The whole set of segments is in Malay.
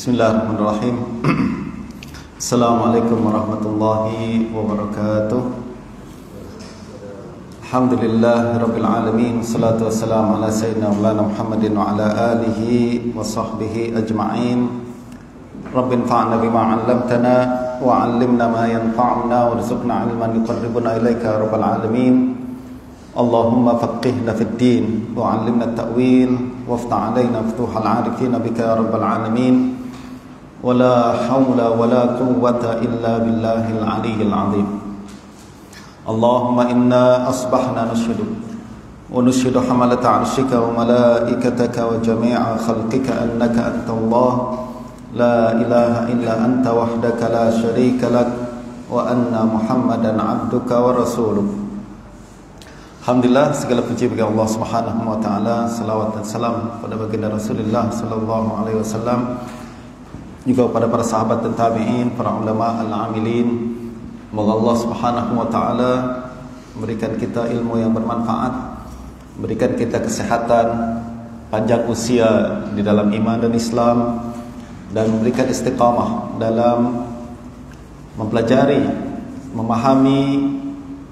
Bismillahirrahmanirrahim. Assalamualaikum warahmatullahi wabarakatuh. Alhamdulillahirabbil alamin. Wassalatu wassalamu ala sayyidina Muhammadin wa ala alihi wa sahbihi ajma'in. Rabbin fa'na bima 'allamtana wa 'allimna ma yanfa'una warzuqna 'ilman yuqarribuna ilaika ya rabbal alamin. Allahumma faqihna fid din wa 'allimna at-ta'wil waftah 'alaina futuhal 'arifin bika ya rabbal alamin. Wala haula wala quwwata illa billahil 'aliyyil 'azim. Allahumma inna asbahna nashhadu wa nashhadu hamalata 'arshika wa malaikataka wa jami'a khalqika annaka antallah la ilaha illa anta wahdaka la syarika lak wa anna Muhammadan 'abduka wa rasuluh. Alhamdulillah, segala puji bagi Allah Subhanahu wa taala, salawat dan salam pada baginda Rasulullah sallallahu alaihi wasallam, juga pada para sahabat dan tabi'in, para ulama al-amilin. Semoga Allah Subhanahu wa taala memberikan kita ilmu yang bermanfaat, memberikan kita kesehatan, panjang usia di dalam iman dan Islam, dan memberikan istiqamah dalam mempelajari, memahami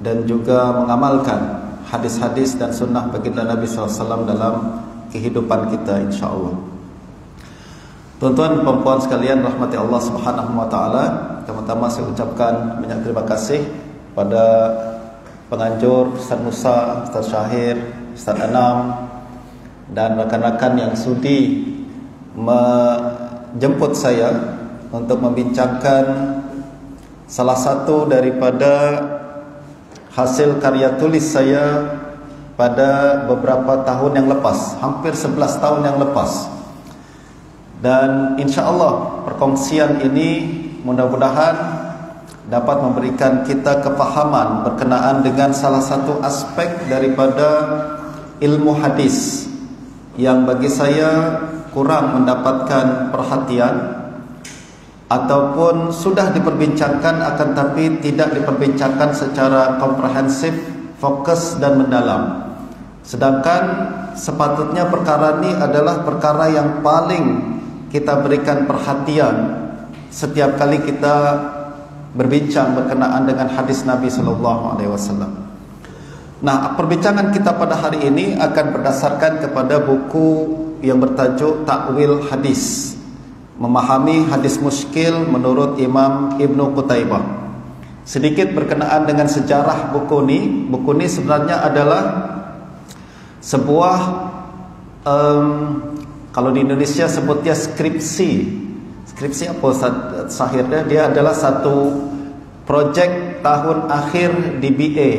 dan juga mengamalkan hadis-hadis dan sunnah baginda Nabi SAW dalam kehidupan kita, insyaAllah. Tuan-tuan, perempuan sekalian, rahmati Allah Subhanahu wa ta'ala. Pertama-tama saya ucapkan banyak terima kasih pada penganjur Ustaz Musa, Ustaz Syahir, Ustaz Anam, dan rakan-rakan yang sudi menjemput saya untuk membincangkan salah satu daripada hasil karya tulis saya pada beberapa tahun yang lepas, hampir 11 tahun yang lepas. Dan insya-Allah perkongsian ini mudah-mudahan dapat memberikan kita kefahaman berkenaan dengan salah satu aspek daripada ilmu hadis yang bagi saya kurang mendapatkan perhatian ataupun sudah diperbincangkan akan tapi tidak diperbincangkan secara komprehensif, fokus dan mendalam. Sedangkan sepatutnya perkara ini adalah perkara yang paling kita berikan perhatian setiap kali kita berbincang berkenaan dengan hadis Nabi sallallahu alaihi wasallam. Nah, perbincangan kita pada hari ini akan berdasarkan kepada buku yang bertajuk Ta'wil Hadis, memahami hadis muskil menurut Imam Ibnu Qutaibah. Sedikit berkenaan dengan sejarah buku ini. Buku ini sebenarnya adalah sebuah kalau di Indonesia sebutnya skripsi. Skripsi apa sahirnya? Dia adalah satu projek tahun akhir di BA,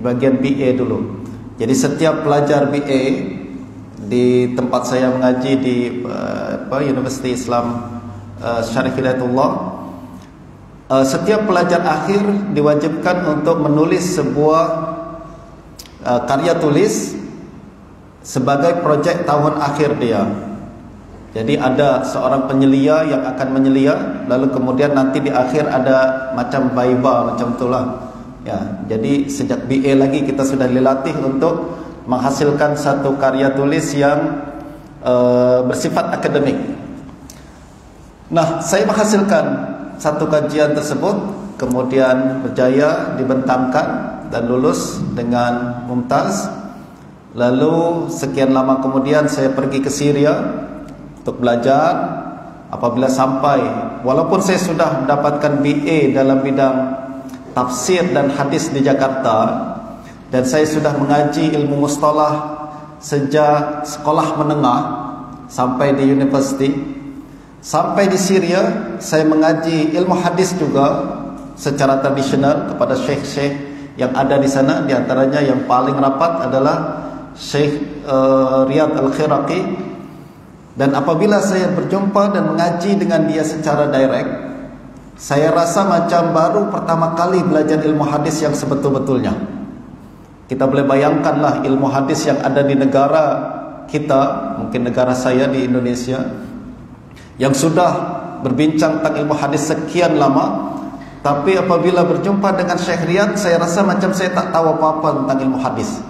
bagian BA dulu. Jadi setiap pelajar BA di tempat saya mengaji di Universiti Islam Syarif Hidayatullah, setiap pelajar akhir diwajibkan untuk menulis sebuah karya tulis sebagai projek tahun akhir dia. Jadi ada seorang penyelia yang akan menyelia, lalu kemudian nanti di akhir ada macam baiba, macam itulah ya. Jadi sejak BA lagi kita sudah dilatih untuk menghasilkan satu karya tulis yang bersifat akademik. Nah, saya menghasilkan satu kajian tersebut, kemudian berjaya dibentangkan dan lulus dengan mumtaz. Lalu sekian lama kemudian saya pergi ke Syria untuk belajar. Apabila sampai, walaupun saya sudah mendapatkan BA dalam bidang tafsir dan hadis di Jakarta, dan saya sudah mengaji ilmu mustalah sejak sekolah menengah sampai di universiti. Sampai di Syria saya mengaji ilmu hadis juga secara tradisional kepada syekh-syekh yang ada di sana. Di antaranya yang paling rapat adalah Syekh Riyad Al-Khiraqi. Dan apabila saya berjumpa dan mengaji dengan dia secara direct, saya rasa macam baru pertama kali belajar ilmu hadis yang sebetul-betulnya. Kita boleh bayangkanlah ilmu hadis yang ada di negara kita, mungkin negara saya di Indonesia, yang sudah berbincang tentang ilmu hadis sekian lama, tapi apabila berjumpa dengan Syekh Riyad, saya rasa macam saya tak tahu apa-apa tentang ilmu hadis.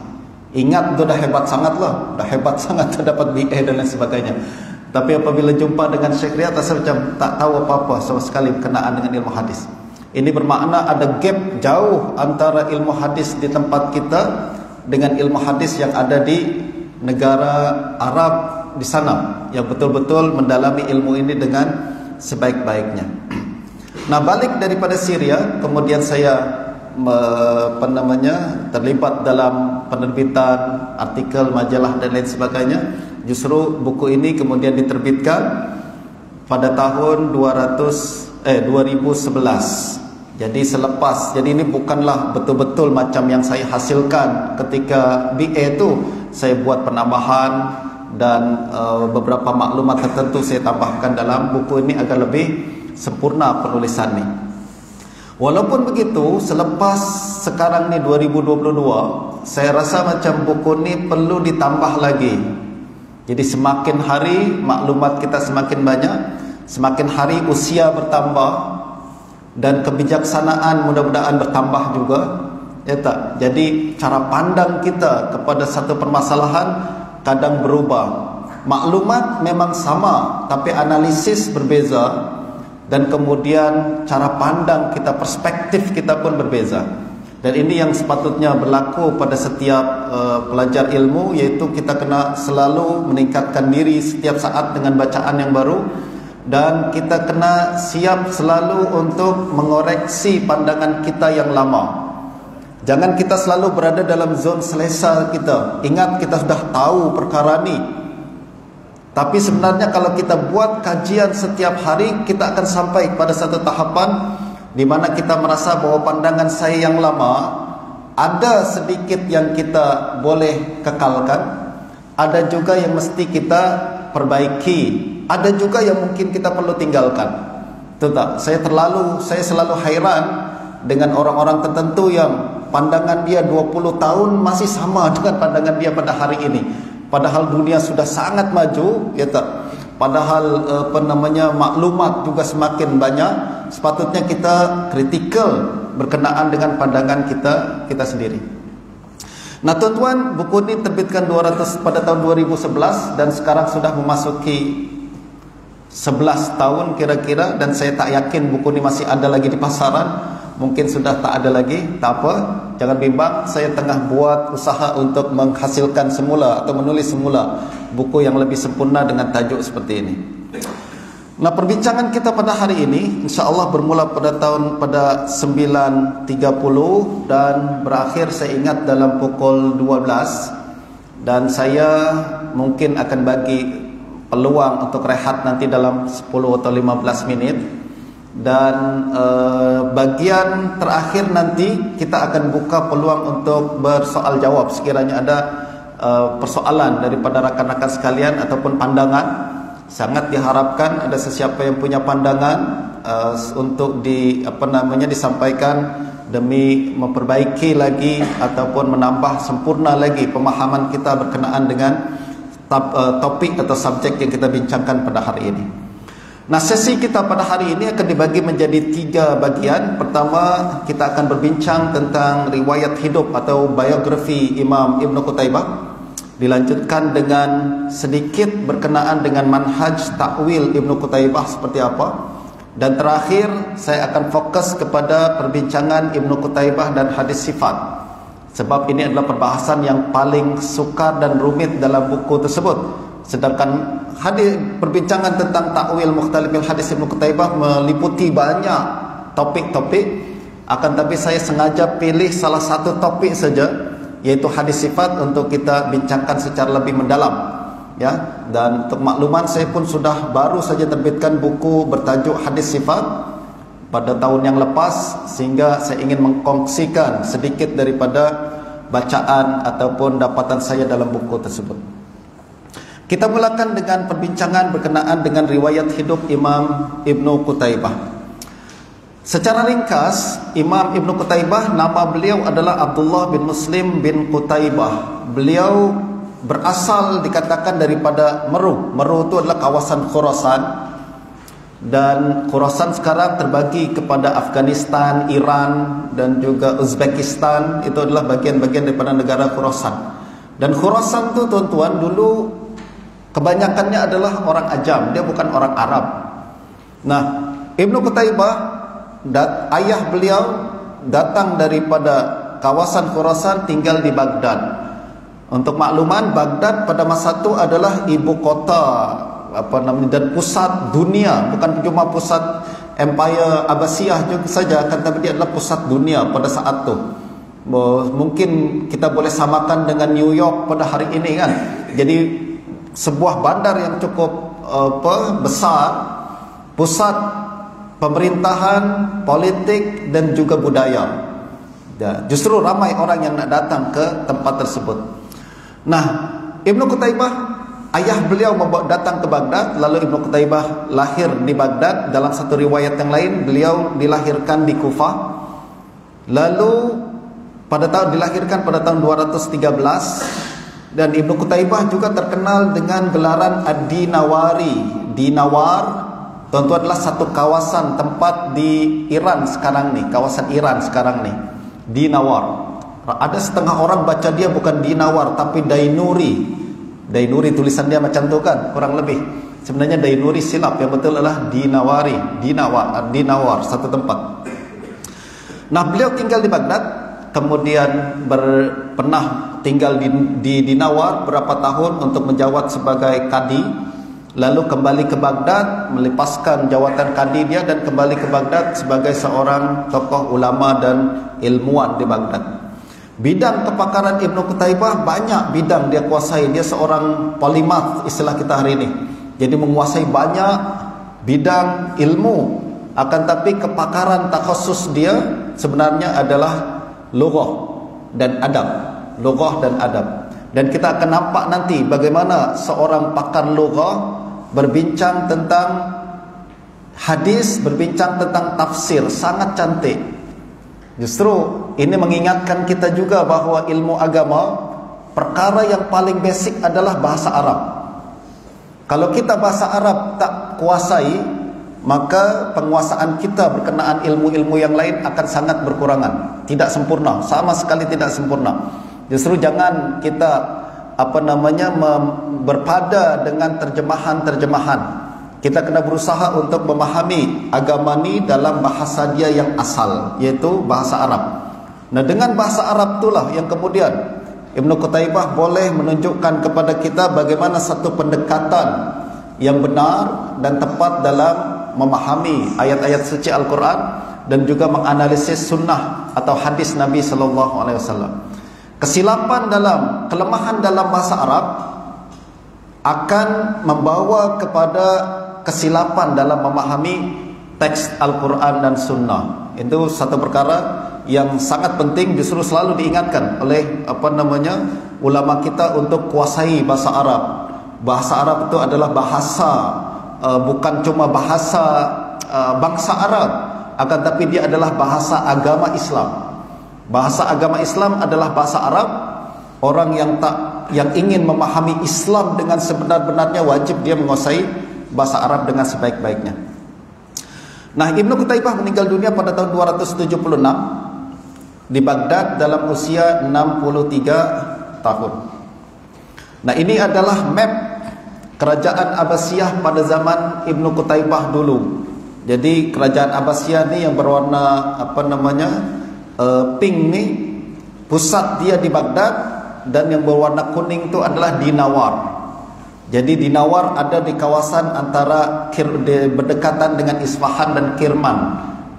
Ingat, itu dah hebat sangat lah, dah hebat sangat terdapat BA dan lain sebagainya. Tapi apabila jumpa dengan Syekh Riyad, saya macam tak tahu apa-apa sama sekali berkenaan dengan ilmu hadis. Ini bermakna ada gap jauh antara ilmu hadis di tempat kita dengan ilmu hadis yang ada di negara Arab di sana, yang betul-betul mendalami ilmu ini dengan sebaik-baiknya. Nah, balik daripada Syria, kemudian saya terlibat dalam penerbitan artikel, majalah dan lain sebagainya. Justru buku ini kemudian diterbitkan pada tahun 2011. Jadi selepas, jadi ini bukanlah betul-betul macam yang saya hasilkan ketika BA itu. Saya buat penambahan dan beberapa maklumat tertentu saya tambahkan dalam buku ini agar lebih sempurna penulisannya. Walaupun begitu, selepas sekarang ni 2022, saya rasa macam buku ni perlu ditambah lagi. Jadi semakin hari maklumat kita semakin banyak, semakin hari usia bertambah, dan kebijaksanaan mudah-mudahan bertambah juga, ya tak? Jadi cara pandang kita kepada satu permasalahan kadang berubah. Maklumat memang sama, tapi analisis berbeza, dan kemudian cara pandang kita, perspektif kita pun berbeza. Dan ini yang sepatutnya berlaku pada setiap pelajar ilmu, yaitu kita kena selalu meningkatkan diri setiap saat dengan bacaan yang baru, dan kita kena siap selalu untuk mengoreksi pandangan kita yang lama. Jangan kita selalu berada dalam zon selesa kita. Ingat, kita sudah tahu perkara ni, tapi sebenarnya kalau kita buat kajian setiap hari, kita akan sampai pada satu tahapan di mana kita merasa bahawa pandangan saya yang lama ada sedikit yang kita boleh kekalkan, ada juga yang mesti kita perbaiki, ada juga yang mungkin kita perlu tinggalkan. Betul tak? Saya selalu hairan dengan orang-orang tertentu yang pandangan dia 20 tahun masih sama dengan pandangan dia pada hari ini. Padahal dunia sudah sangat maju, ya tak? Padahal maklumat juga semakin banyak. Sepatutnya kita kritikal berkenaan dengan pandangan kita sendiri. Nah, tuan-tuan, buku ini terbitkan pada tahun 2011 dan sekarang sudah memasuki 11 tahun kira-kira, dan saya tak yakin buku ini masih ada lagi di pasaran. Mungkin sudah tak ada lagi. Tak apa, jangan bimbang. Saya tengah buat usaha untuk menghasilkan semula atau menulis semula buku yang lebih sempurna dengan tajuk seperti ini. Nah, perbincangan kita pada hari ini insya-Allah bermula pada 9.30 dan berakhir saya ingat dalam pukul 12, dan saya mungkin akan bagi peluang untuk rehat nanti dalam 10 atau 15 menit. Dan bagian terakhir nanti kita akan buka peluang untuk bersoal jawab sekiranya ada persoalan daripada rakan-rakan sekalian ataupun pandangan. Sangat diharapkan ada sesiapa yang punya pandangan untuk disampaikan demi memperbaiki lagi ataupun menambah sempurna lagi pemahaman kita berkenaan dengan topik atau subjek yang kita bincangkan pada hari ini. Nah, sesi kita pada hari ini akan dibagi menjadi 3 bagian. Pertama, kita akan berbincang tentang riwayat hidup atau biografi Imam Ibn Qutaybah. Dilanjutkan dengan sedikit berkenaan dengan manhaj takwil Ibn Qutaybah seperti apa. Dan terakhir, saya akan fokus kepada perbincangan Ibn Qutaybah dan hadis sifat, sebab ini adalah perbahasan yang paling sukar dan rumit dalam buku tersebut. Sedangkan perbincangan tentang takwil mukhtalifil hadis Ibn Qutaybah meliputi banyak topik-topik. Akan tapi saya sengaja pilih salah satu topik saja, yaitu hadis sifat, untuk kita bincangkan secara lebih mendalam, ya. Dan untuk makluman, saya pun sudah baru saja terbitkan buku bertajuk hadis sifat pada tahun yang lepas, sehingga saya ingin mengkongsikan sedikit daripada bacaan ataupun dapatan saya dalam buku tersebut. Kita mulakan dengan perbincangan berkenaan dengan riwayat hidup Imam Ibn Qutaybah. Secara ringkas, Imam Ibn Qutaybah, nama beliau adalah Abdullah bin Muslim bin Qutaybah. Beliau berasal dikatakan daripada Meru. Meru itu adalah kawasan Khurasan, dan Khurasan sekarang terbagi kepada Afghanistan, Iran dan juga Uzbekistan. Itu adalah bagian-bagian daripada negara Khurasan. Dan Khurasan itu, tuan-tuan, dulu kebanyakannya adalah orang ajam, dia bukan orang Arab. Nah, Ibnu Qutaibah, ayah beliau datang daripada kawasan Khurasan, tinggal di Baghdad. Untuk makluman, Baghdad pada masa itu adalah ibu kota dan pusat dunia, bukan cuma pusat Empire Abbasiyah juga saja, tapi dia adalah pusat dunia pada saat itu. Mungkin kita boleh samakan dengan New York pada hari ini kan. Jadi sebuah bandar yang cukup besar, pusat pemerintahan, politik dan juga budaya. Justru ramai orang yang nak datang ke tempat tersebut. Nah, Ibnu Qutaibah, ayah beliau datang ke Baghdad, lalu Ibnu Qutaibah lahir di Baghdad. Dalam satu riwayat yang lain, beliau dilahirkan di Kufah. Lalu dilahirkan pada tahun 213. Dan Ibnu Qutaibah juga terkenal dengan gelaran Ad-Dinawari. Dinawar, tentu adalah satu kawasan tempat di Iran sekarang nih, kawasan Iran sekarang nih. Dinawar. Ada setengah orang baca dia bukan Dinawar tapi Dainuri. Dainuri tulisan dia macam tu kan, kurang lebih. Sebenarnya Dainuri silap, yang betul adalah Dinawari. Dinawar, satu tempat. Nah, beliau tinggal di Baghdad, kemudian pernah tinggal di Dinawar berapa tahun untuk menjawat sebagai kadi. Lalu kembali ke Baghdad, melepaskan jawatan kadi dia dan kembali ke Baghdad sebagai seorang tokoh ulama dan ilmuwan di Baghdad. Bidang kepakaran Ibnu Qutaibah banyak bidang dia kuasai. Dia seorang polimath, istilah kita hari ini. Jadi menguasai banyak bidang ilmu. Akan tapi kepakaran takhasus dia sebenarnya adalah lughah dan adab. Lughah dan adab. Dan kita akan nampak nanti bagaimana seorang pakar lughah berbincang tentang hadis, berbincang tentang tafsir, sangat cantik. Justru ini mengingatkan kita juga bahawa ilmu agama, perkara yang paling basic adalah bahasa Arab. Kalau kita bahasa Arab tak kuasai, maka penguasaan kita berkenaan ilmu-ilmu yang lain akan sangat berkurangan, tidak sempurna, sama sekali tidak sempurna. Justru jangan kita berpada dengan terjemahan-terjemahan. Kita kena berusaha untuk memahami agama ni dalam bahasa dia yang asal, yaitu bahasa Arab. Nah, dengan bahasa Arab itulah yang kemudian Ibnu Qutaibah boleh menunjukkan kepada kita bagaimana satu pendekatan yang benar dan tepat dalam memahami ayat-ayat suci Al-Quran dan juga menganalisis sunnah atau hadis Nabi SAW. Kesilapan kelemahan dalam bahasa Arab akan membawa kepada kesilapan dalam memahami teks Al-Quran dan Sunnah. Itu satu perkara yang sangat penting, justru selalu diingatkan oleh ulama kita untuk kuasai bahasa Arab. Bahasa Arab itu adalah bahasa, bukan cuma bahasa bangsa Arab, akan tapi dia adalah bahasa agama Islam. Bahasa agama Islam adalah bahasa Arab. Orang yang ingin memahami Islam dengan sebenar-benarnya wajib dia menguasai bahasa Arab dengan sebaik-baiknya. Nah, Ibnu Qutaibah meninggal dunia pada tahun 276 di Baghdad dalam usia 63 tahun. Nah, ini adalah map kerajaan Abbasiyah pada zaman Ibnu Qutaibah dulu. Jadi kerajaan Abbasiyah ni yang berwarna pink ni, pusat dia di Baghdad, dan yang berwarna kuning itu adalah Dinawar. Jadi Dinawar ada di kawasan antara berdekatan dengan Isfahan dan Kirman.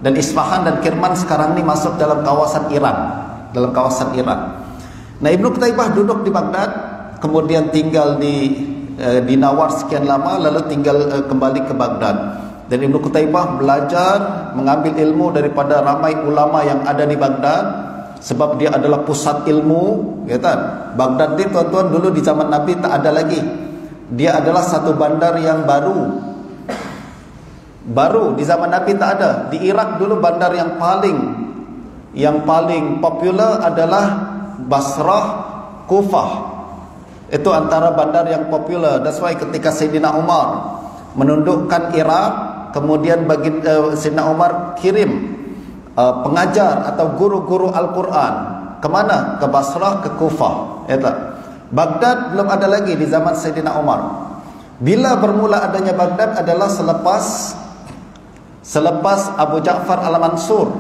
Dan Isfahan dan Kirman sekarang ini masuk dalam kawasan Iran, Nah, Ibnu Qutaibah duduk di Baghdad, kemudian tinggal di Dinawar sekian lama, lalu tinggal kembali ke Baghdad. Dan Ibnu Qutaibah belajar mengambil ilmu daripada ramai ulama yang ada di Baghdad, sebab dia adalah pusat ilmu, ya kan? Baghdad ni tuan-tuan dulu di zaman Nabi tak ada lagi. Dia adalah satu bandar yang baru di zaman Nabi tak ada. Di Iraq dulu bandar yang paling popular adalah Basrah, Kufah. Itu antara bandar yang popular. That's why ketika Sayyidina Umar menundukkan Iraq, kemudian Sayyidina Umar kirim pengajar atau guru-guru Al-Quran ke mana? Ke Basrah, ke Kufah. Baghdad belum ada lagi di zaman Sayyidina Umar. Bila bermula adanya Baghdad adalah selepas Abu Ja'far Al-Mansur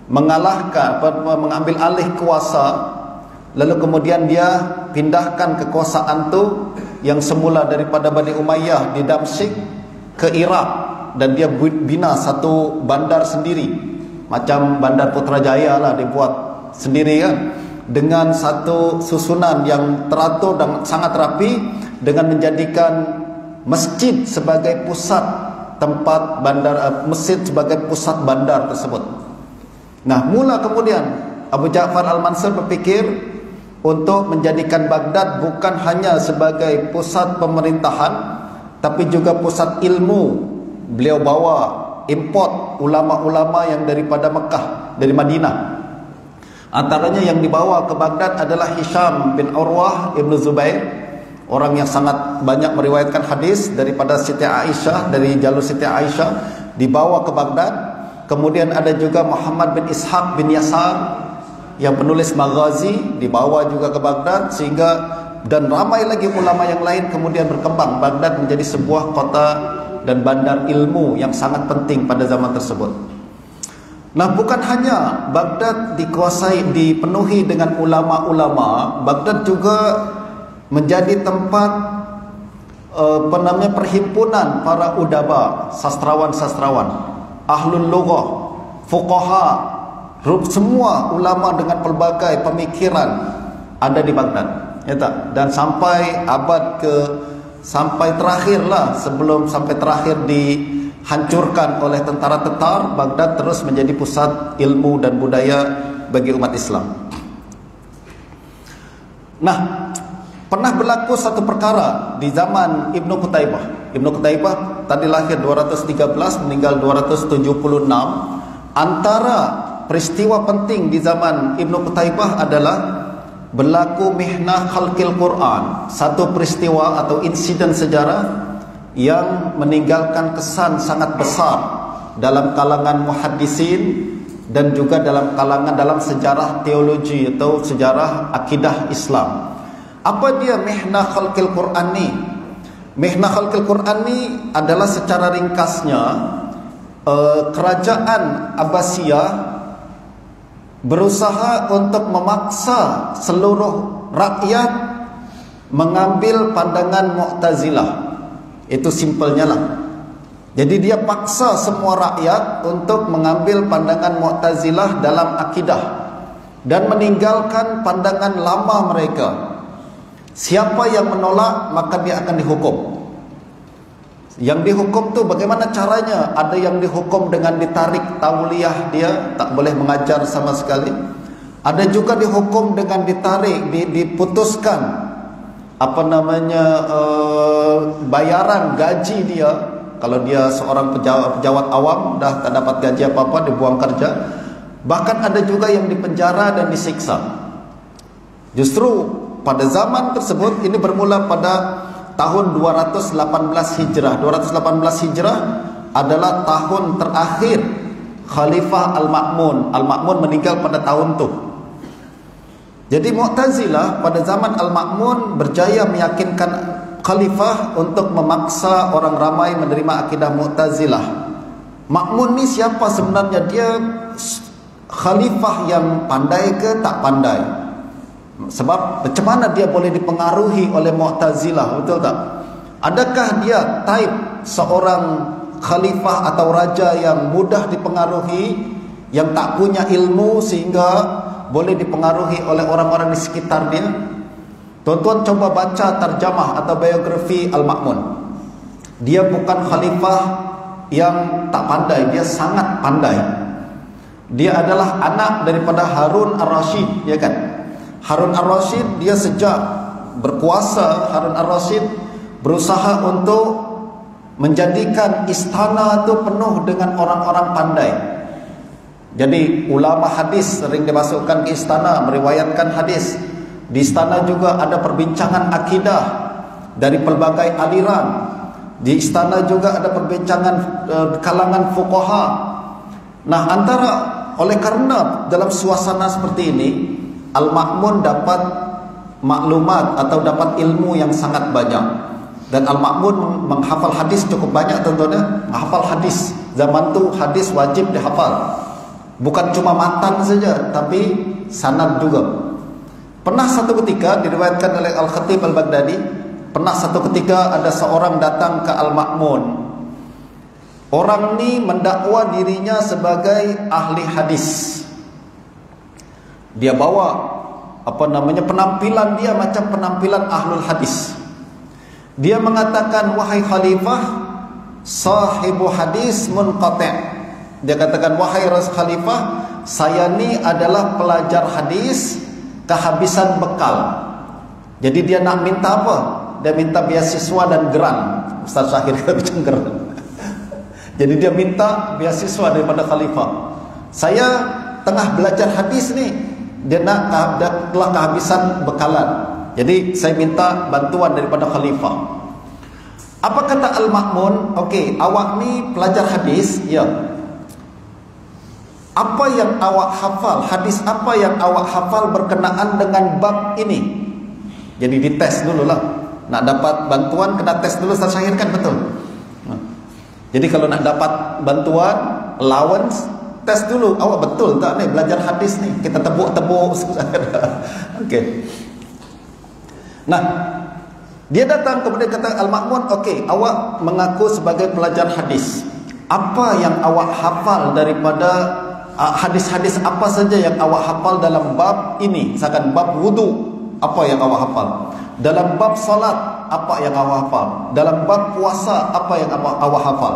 mengambil alih kuasa, lalu kemudian dia pindahkan kekuasaan tu yang semula daripada Bani Umayyah di Damsyik ke Iraq, dan dia bina satu bandar sendiri, macam bandar Putrajaya lah, dibuat sendiri kan, dengan satu susunan yang teratur dan sangat rapi, dengan menjadikan masjid sebagai pusat tempat bandar, masjid sebagai pusat bandar tersebut. Nah, mula kemudian Abu Ja'far Al-Mansur berfikir untuk menjadikan Baghdad bukan hanya sebagai pusat pemerintahan, tapi juga pusat ilmu. Beliau bawa import ulama-ulama yang daripada Mekah, dari Madinah. Antaranya yang dibawa ke Baghdad adalah Hisham bin Urwah Ibn Zubair, orang yang sangat banyak meriwayatkan hadis daripada Siti Aisyah, dari jalur Siti Aisyah, dibawa ke Baghdad. Kemudian ada juga Muhammad bin Ishaq bin Yasar yang penulis Maghazi, dibawa juga ke Baghdad, sehingga dan ramai lagi ulama yang lain. Kemudian berkembang Baghdad menjadi sebuah kota dan bandar ilmu yang sangat penting pada zaman tersebut. Nah, bukan hanya Baghdad dipenuhi dengan ulama-ulama, Baghdad juga menjadi tempat perhimpunan para udaba, sastrawan-sastrawan, ahlul lughah, fuqaha, semua ulama dengan pelbagai pemikiran ada di Baghdad, ya tak? Dan sampai sampai terakhirlah, sebelum sampai terakhir dihancurkan oleh tentara Tatar, Baghdad terus menjadi pusat ilmu dan budaya bagi umat Islam. Nah, pernah berlaku satu perkara di zaman Ibnu Qutaibah. Ibnu Qutaibah tadi lahir 213, meninggal 276. Antara peristiwa penting di zaman Ibnu Qutaibah adalah berlaku mihnah khalqil Quran, satu peristiwa atau insiden sejarah yang meninggalkan kesan sangat besar dalam kalangan muhaddisin dan juga dalam sejarah teologi atau sejarah akidah Islam. Apa dia mihnah khalqil Quran ni? Mihnah khalqil Quran ni adalah secara ringkasnya kerajaan Abbasiyah berusaha untuk memaksa seluruh rakyat mengambil pandangan Mu'tazilah. Itu simpelnya lah. Jadi dia paksa semua rakyat untuk mengambil pandangan Mu'tazilah dalam akidah dan meninggalkan pandangan lama mereka. Siapa yang menolak, maka dia akan dihukum. Yang dihukum tu bagaimana caranya? Ada yang dihukum dengan ditarik tauliah, dia tak boleh mengajar sama sekali. Ada juga dihukum dengan ditarik, diputuskan bayaran gaji dia. Kalau dia seorang pejabat awam, dah tak dapat gaji apa-apa, dibuang kerja. Bahkan ada juga yang dipenjara dan disiksa. Justru pada zaman tersebut, ini bermula pada tahun 218 Hijrah. 218 Hijrah adalah tahun terakhir Khalifah Al-Ma'mun. Al-Ma'mun meninggal pada tahun itu. Jadi Mu'tazilah pada zaman Al-Ma'mun berjaya meyakinkan Khalifah untuk memaksa orang ramai menerima akidah Mu'tazilah. Ma'mun ni siapa sebenarnya? Dia Khalifah yang pandai ke tak pandai? Sebab macam mana dia boleh dipengaruhi oleh Mu'tazilah, betul tak? Adakah dia type seorang khalifah atau raja yang mudah dipengaruhi, yang tak punya ilmu sehingga boleh dipengaruhi oleh orang-orang di sekitar dia? Tuan-tuan coba baca terjemah atau biografi Al-Ma'mun. Dia bukan khalifah yang tak pandai, dia sangat pandai. Dia adalah anak daripada Harun Ar-Rasyid, ya kan? Harun Ar-Rasyid, dia sejak berkuasa, Harun Ar-Rasyid berusaha untuk menjadikan istana itu penuh dengan orang-orang pandai. Jadi ulama hadis sering dimasukkan ke istana, meriwayatkan hadis. Di istana juga ada perbincangan akidah dari pelbagai aliran. Di istana juga ada perbincangan kalangan fuqaha. Nah, oleh karena dalam suasana seperti ini, Al-Ma'mun dapat maklumat atau dapat ilmu yang sangat banyak. Dan Al-Ma'mun menghafal hadis cukup banyak tentunya. Menghafal hadis. Zaman tu hadis wajib dihafal. Bukan cuma matan saja, tapi sanad juga. Pernah satu ketika diriwayatkan oleh Al-Khatib Al-Baghdadi, pernah satu ketika ada seorang datang ke Al-Ma'mun. Orang ni mendakwa dirinya sebagai ahli hadis. Dia bawa penampilan dia macam penampilan ahlul hadis. Dia mengatakan, wahai khalifah, sahibu hadis munqati'. Dia katakan, wahai khalifah, saya ni adalah pelajar hadis kehabisan bekal. Jadi dia nak minta apa? Dia minta beasiswa dan geran. Ustaz Syahir kata macam geran. Jadi dia minta beasiswa daripada khalifah. Saya tengah belajar hadis ni, dia telah kehabisan bekalan. Jadi saya minta bantuan daripada khalifah. Apa kata Al-Ma'mun? Okey, awak ni pelajar hadis, ya. Apa yang awak hafal? Hadis apa yang awak hafal berkenaan dengan bab ini? Jadi dites dululah. Nak dapat bantuan kena tes dulu. Ustaz Syahir kan betul. Jadi kalau nak dapat bantuan, allowance, tes dulu. Awak betul tak ni belajar hadis ni? Kita tebuk-tebuk. Okey. Nah, dia datang kemudian kata Al-Ma'mun, okey, awak mengaku sebagai pelajar hadis. Apa yang awak hafal daripada hadis-hadis apa saja yang awak hafal dalam bab ini? Misalkan bab wudu, apa yang awak hafal? Dalam bab salat, apa yang awak hafal? Dalam bab puasa, apa yang awak hafal?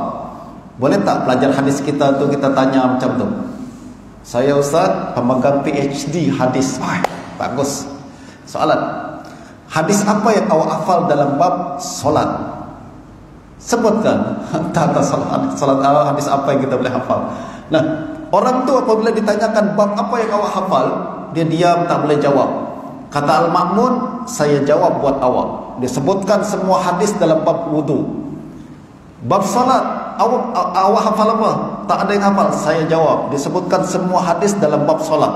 Boleh tak pelajar hadis kita tu kita tanya macam tu? Saya ustaz pemegang PhD hadis. Bagus. Soalan, hadis apa yang awak hafal dalam bab solat? Sebutkan. Tata solat hadis apa yang kita boleh hafal. Nah, orang tu apabila ditanyakan bab apa yang awak hafal, dia diam, tak boleh jawab. Kata Al-Ma'mun, saya jawab buat awak. Dia sebutkan semua hadis dalam bab wudu. Bab salat, awak hafal apa? Tak ada yang hafal. Saya jawab. Dia sebutkan semua hadis dalam bab salat.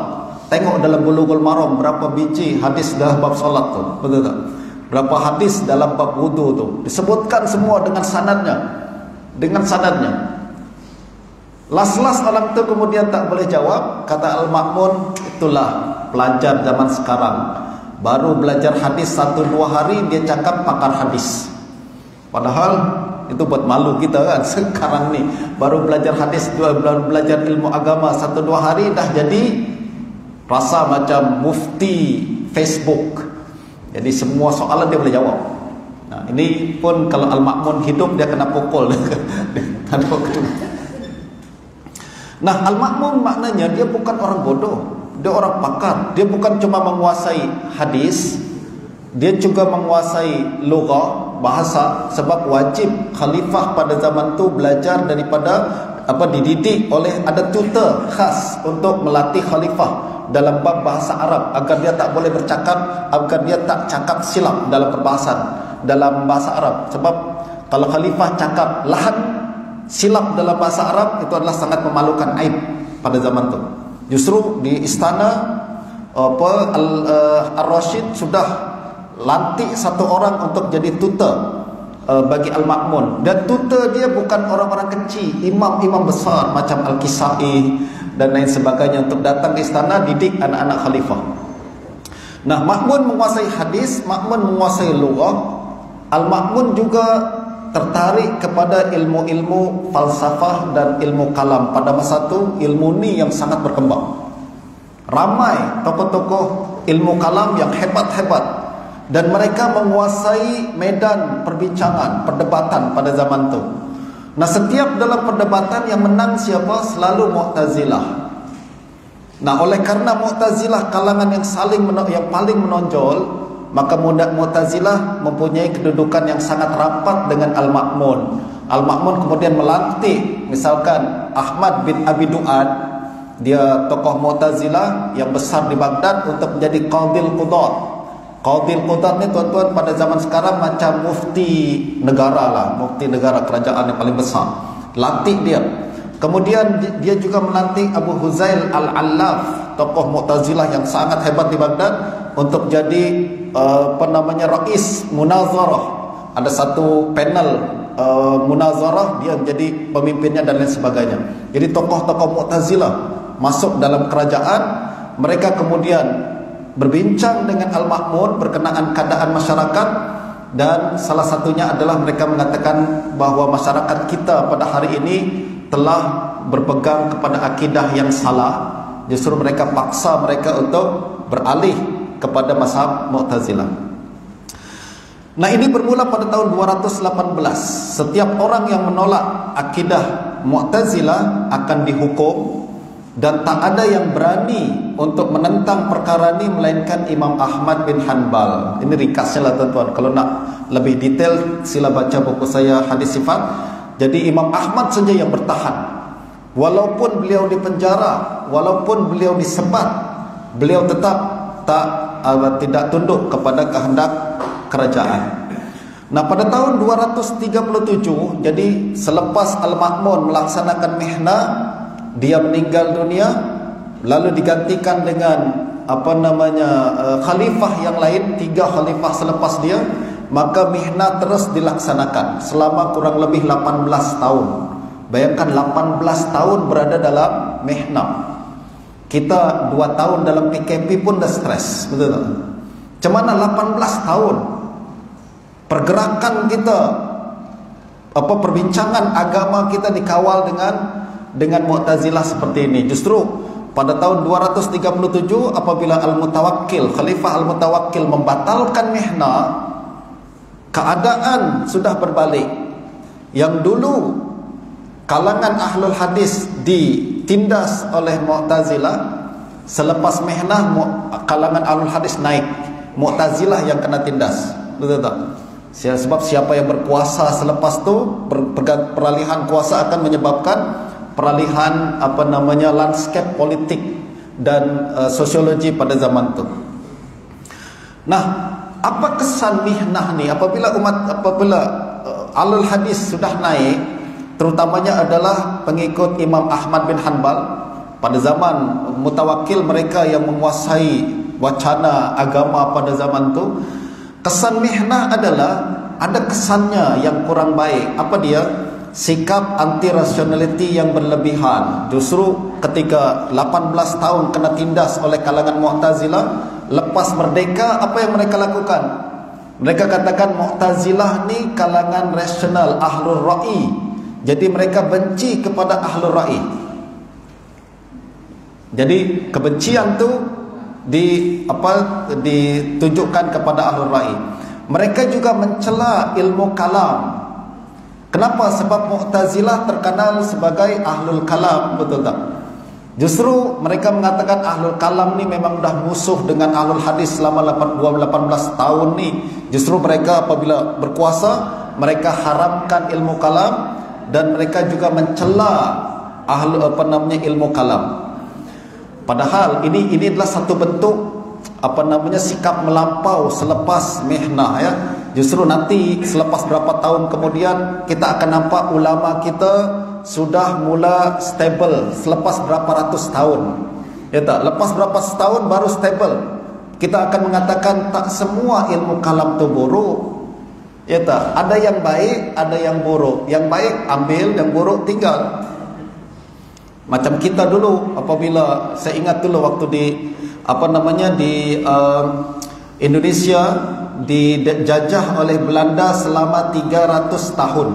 Tengok dalam Bulughul Maram berapa biji hadis dalam bab solat tu, betul tak? Berapa hadis dalam bab wudu tu, disebutkan semua dengan sanadnya. Dengan sanadnya. Las-las orang tu kemudian tak boleh jawab. Kata Al-Ma'mun, itulah pelajar zaman sekarang. Baru belajar hadis 1-2 hari dia cakap pakar hadis. Padahal itu buat malu kita kan. Sekarang ni baru belajar hadis, baru belajar ilmu agama 1-2 hari dah jadi rasa macam mufti Facebook. Jadi semua soalan dia boleh jawab. Nah, ini pun kalau Al-Ma'mun hidup dia kena pukul. Nah, Al-Ma'mun maknanya dia bukan orang bodoh. Dia orang pakar. Dia bukan cuma menguasai hadis, dia juga menguasai lughah, bahasa. Sebab wajib khalifah pada zaman tu belajar daripada dididik oleh ada tutor khas untuk melatih khalifah dalam bab bahasa Arab agar dia tak boleh bercakap, agar dia tak cakap silap dalam perbahasan dalam bahasa Arab. Sebab kalau khalifah cakap lahan silap dalam bahasa Arab, itu adalah sangat memalukan, aib pada zaman itu. Justru di istana Ar-Rasyid sudah lantik satu orang untuk jadi tutor bagi Al-Ma'mun. Dan tutor dia bukan orang-orang kecil, imam-imam besar macam Al-Kisai dan lain sebagainya untuk datang ke istana didik anak-anak khalifah. Nah, Ma'mun menguasai hadis, Ma'mun menguasai lughah. Al-Ma'mun juga tertarik kepada ilmu-ilmu falsafah dan ilmu kalam. Pada masa itu ilmu ni yang sangat berkembang. Ramai tokoh-tokoh ilmu kalam yang hebat-hebat, dan mereka menguasai medan perbincangan, perdebatan pada zaman itu. Nah, setiap dalam perdebatan yang menang siapa? Selalu Mu'tazilah. Nah, oleh karena Mu'tazilah kalangan yang paling menonjol, maka Mu'tazilah mempunyai kedudukan yang sangat rapat dengan Al-Ma'mun. Al-Ma'mun kemudian melantik misalkan Ahmad bin Abi Du'ad, dia tokoh Mu'tazilah yang besar di Baghdad, untuk menjadi Qadil Qudat. Qadil Qudat ni tuan-tuan pada zaman sekarang macam mufti negara lah, mufti negara kerajaan yang paling besar. Lantik dia. Kemudian dia juga melantik Abu Huzail Al-Allaf, tokoh Mu'tazilah yang sangat hebat di Baghdad, untuk jadi rais munazarah, ada satu panel munazarah, dia menjadi pemimpinnya dan lain sebagainya. Jadi tokoh-tokoh Mu'tazilah masuk dalam kerajaan, mereka kemudian berbincang dengan Al-Ma'mun berkenaan keadaan masyarakat, dan salah satunya adalah mereka mengatakan bahawa masyarakat kita pada hari ini telah berpegang kepada akidah yang salah. Justru mereka paksa mereka untuk beralih kepada mazhab Mu'tazilah. Nah, ini bermula pada tahun 218. Setiap orang yang menolak akidah Mu'tazilah akan dihukum, dan tak ada yang berani untuk menentang perkara ini melainkan Imam Ahmad bin Hanbal. Ini ringkasnya lah tuan-tuan. Kalau nak lebih detail sila baca buku saya Hadis Sifat. Jadi Imam Ahmad saja yang bertahan. Walaupun beliau dipenjara, walaupun beliau disebat, beliau tetap tidak tunduk kepada kehendak kerajaan. Nah, pada tahun 237, jadi selepas Al-Ma'mun melaksanakan mihnah, dia meninggal dunia, lalu digantikan dengan khalifah yang lain, 3 khalifah selepas dia, maka mihnah terus dilaksanakan selama kurang lebih 18 tahun. Bayangkan 18 tahun berada dalam mihnah. Kita 2 tahun dalam PKP pun dah stres, betul tak? Macam mana 18 tahun pergerakan kita, perbincangan agama kita dikawal dengan Mu'tazilah seperti ini. Justru pada tahun 237 apabila Al-Mutawakkil, Khalifah Al-Mutawakkil membatalkan mihnah, keadaan sudah berbalik. Yang dulu kalangan ahlul hadis ditindas oleh Mu'tazilah, selepas mihnah kalangan ahlul hadis naik, Mu'tazilah yang kena tindas. Betul tak? Sebab siapa yang berkuasa selepas tu, peralihan kuasa akan menyebabkan peralihan landscape politik dan sosiologi pada zaman tu. Nah, apa kesan mihnah ni apabila ahlul hadis sudah naik, terutamanya adalah pengikut Imam Ahmad bin Hanbal pada zaman Mutawakkil, mereka yang menguasai wacana agama pada zaman tu. Kesan mihnah adalah ada kesannya yang kurang baik. Apa dia? Sikap anti rationality yang berlebihan. Justru ketika 18 tahun kena tindas oleh kalangan Mu'tazilah, lepas merdeka apa yang mereka lakukan? Mereka katakan Mu'tazilah ni kalangan rasional, ahlul ra'i. Jadi mereka benci kepada ahlul ra'i. Jadi kebencian tu ditunjukkan kepada ahlul ra'i. Mereka juga mencela ilmu kalam. Kenapa? Sebab Mu'tazilah terkenal sebagai ahlul kalam, betul tak? Justru mereka mengatakan ahlul kalam ni memang dah musuh dengan ahlul hadis selama 18 tahun ni. Justru mereka apabila berkuasa, mereka haramkan ilmu kalam, dan mereka juga mencela ilmu kalam. Padahal ini adalah satu bentuk sikap melampau selepas mihnah, ya. Justru nanti selepas berapa tahun kemudian kita akan nampak ulama kita sudah mula stable selepas berapa ratus tahun, ya tak? Lepas berapa setahun baru stable. Kita akan mengatakan tak semua ilmu kalam tu buruk, ya tak? Ada yang baik, ada yang buruk. Yang baik ambil, yang buruk tinggal. Macam kita dulu, apabila saya ingat dulu waktu di Indonesia dijajah oleh Belanda selama 300 tahun.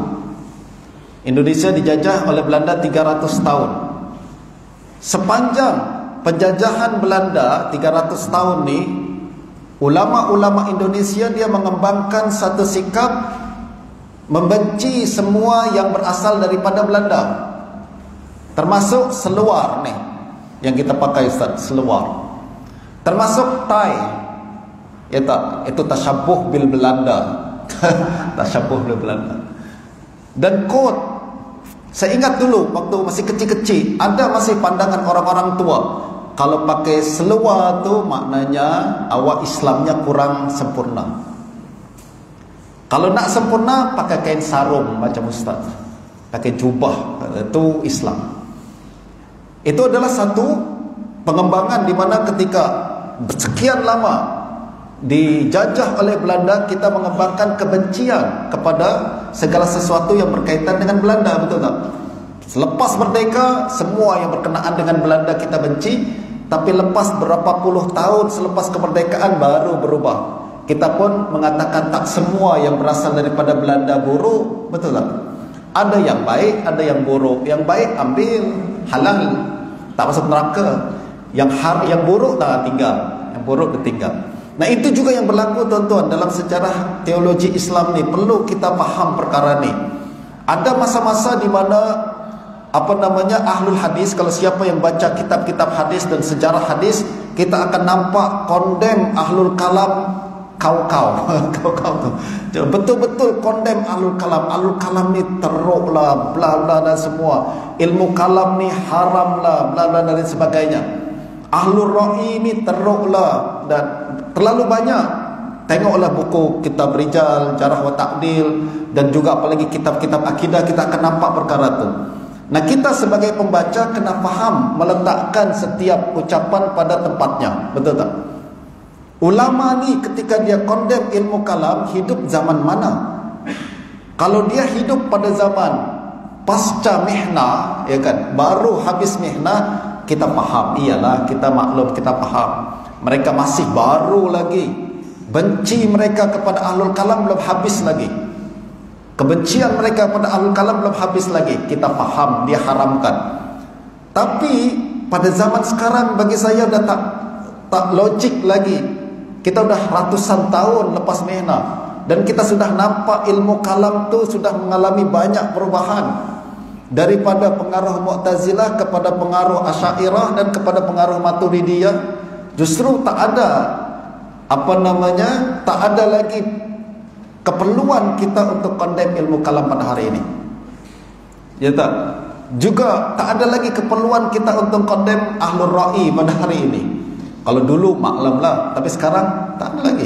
Indonesia dijajah oleh Belanda 300 tahun. Sepanjang penjajahan Belanda 300 tahun ni, ulama-ulama Indonesia dia mengembangkan satu sikap membenci semua yang berasal daripada Belanda, termasuk seluar ni yang kita pakai, Ustaz, seluar, termasuk tie, ya tak? Itu tasyabuh bil Belanda. Tasyabuh bil Belanda. Dan kot, saya ingat dulu waktu masih kecil-kecil, ada masih pandangan orang-orang tua, kalau pakai seluar tu maknanya awak Islamnya kurang sempurna. Kalau nak sempurna pakai kain sarung macam Ustaz, pakai jubah, itu Islam. Itu adalah satu pengembangan di mana ketika sekian lama dijajah oleh Belanda, kita mengembangkan kebencian kepada segala sesuatu yang berkaitan dengan Belanda, betul tak? Selepas merdeka, semua yang berkenaan dengan Belanda kita benci. Tapi lepas berapa puluh tahun selepas kemerdekaan baru berubah. Kita pun mengatakan tak semua yang berasal daripada Belanda buruk, betul tak? Ada yang baik, ada yang buruk. Yang baik ambil, halal, tak masuk neraka. Yang buruk tak tinggal, yang buruk ditinggal. Nah, itu juga yang berlaku tuan-tuan dalam sejarah teologi Islam ni. Perlu kita faham perkara ni. Ada masa-masa di mana ahlul hadis, kalau siapa yang baca kitab-kitab hadis dan sejarah hadis, kita akan nampak kondem ahlul kalam kau-kau tu betul-betul kondem ahlul kalam. Ahlul kalam ni teruk lah, bla bla dan semua. Ilmu kalam ni haram lah, bla bla dan sebagainya. Ahlul ra'i ni teruk lah dan terlalu banyak. Tengoklah buku kitab Rijal, Jarh wa Ta'dil, dan juga apalagi kitab-kitab akidah, kita akan nampak perkara tu. Nah, kita sebagai pembaca kena faham meletakkan setiap ucapan pada tempatnya, betul tak? Ulama ni ketika dia kondem ilmu kalam, hidup zaman mana? Kalau dia hidup pada zaman pasca mihnah, ya kan, baru habis mihnah, kita faham, iyalah, kita maklum, kita faham. Mereka masih baru lagi, benci mereka kepada ahlul kalam belum habis lagi. Kebencian mereka pada ahlul kalam belum habis lagi. Kita faham dia haramkan. Tapi pada zaman sekarang bagi saya dah tak logik lagi. Kita dah ratusan tahun lepas mihnah dan kita sudah nampak ilmu kalam tu sudah mengalami banyak perubahan. Daripada pengaruh Mu'tazilah kepada pengaruh Asy'ariyah dan kepada pengaruh Maturidiyah, justru tak ada tak ada lagi keperluan kita untuk kondem ilmu kalam pada hari ini. Ya tak? Juga tak ada lagi keperluan kita untuk kondem ahlul ra'i pada hari ini. Kalau dulu maklumlah, tapi sekarang tak ada lagi.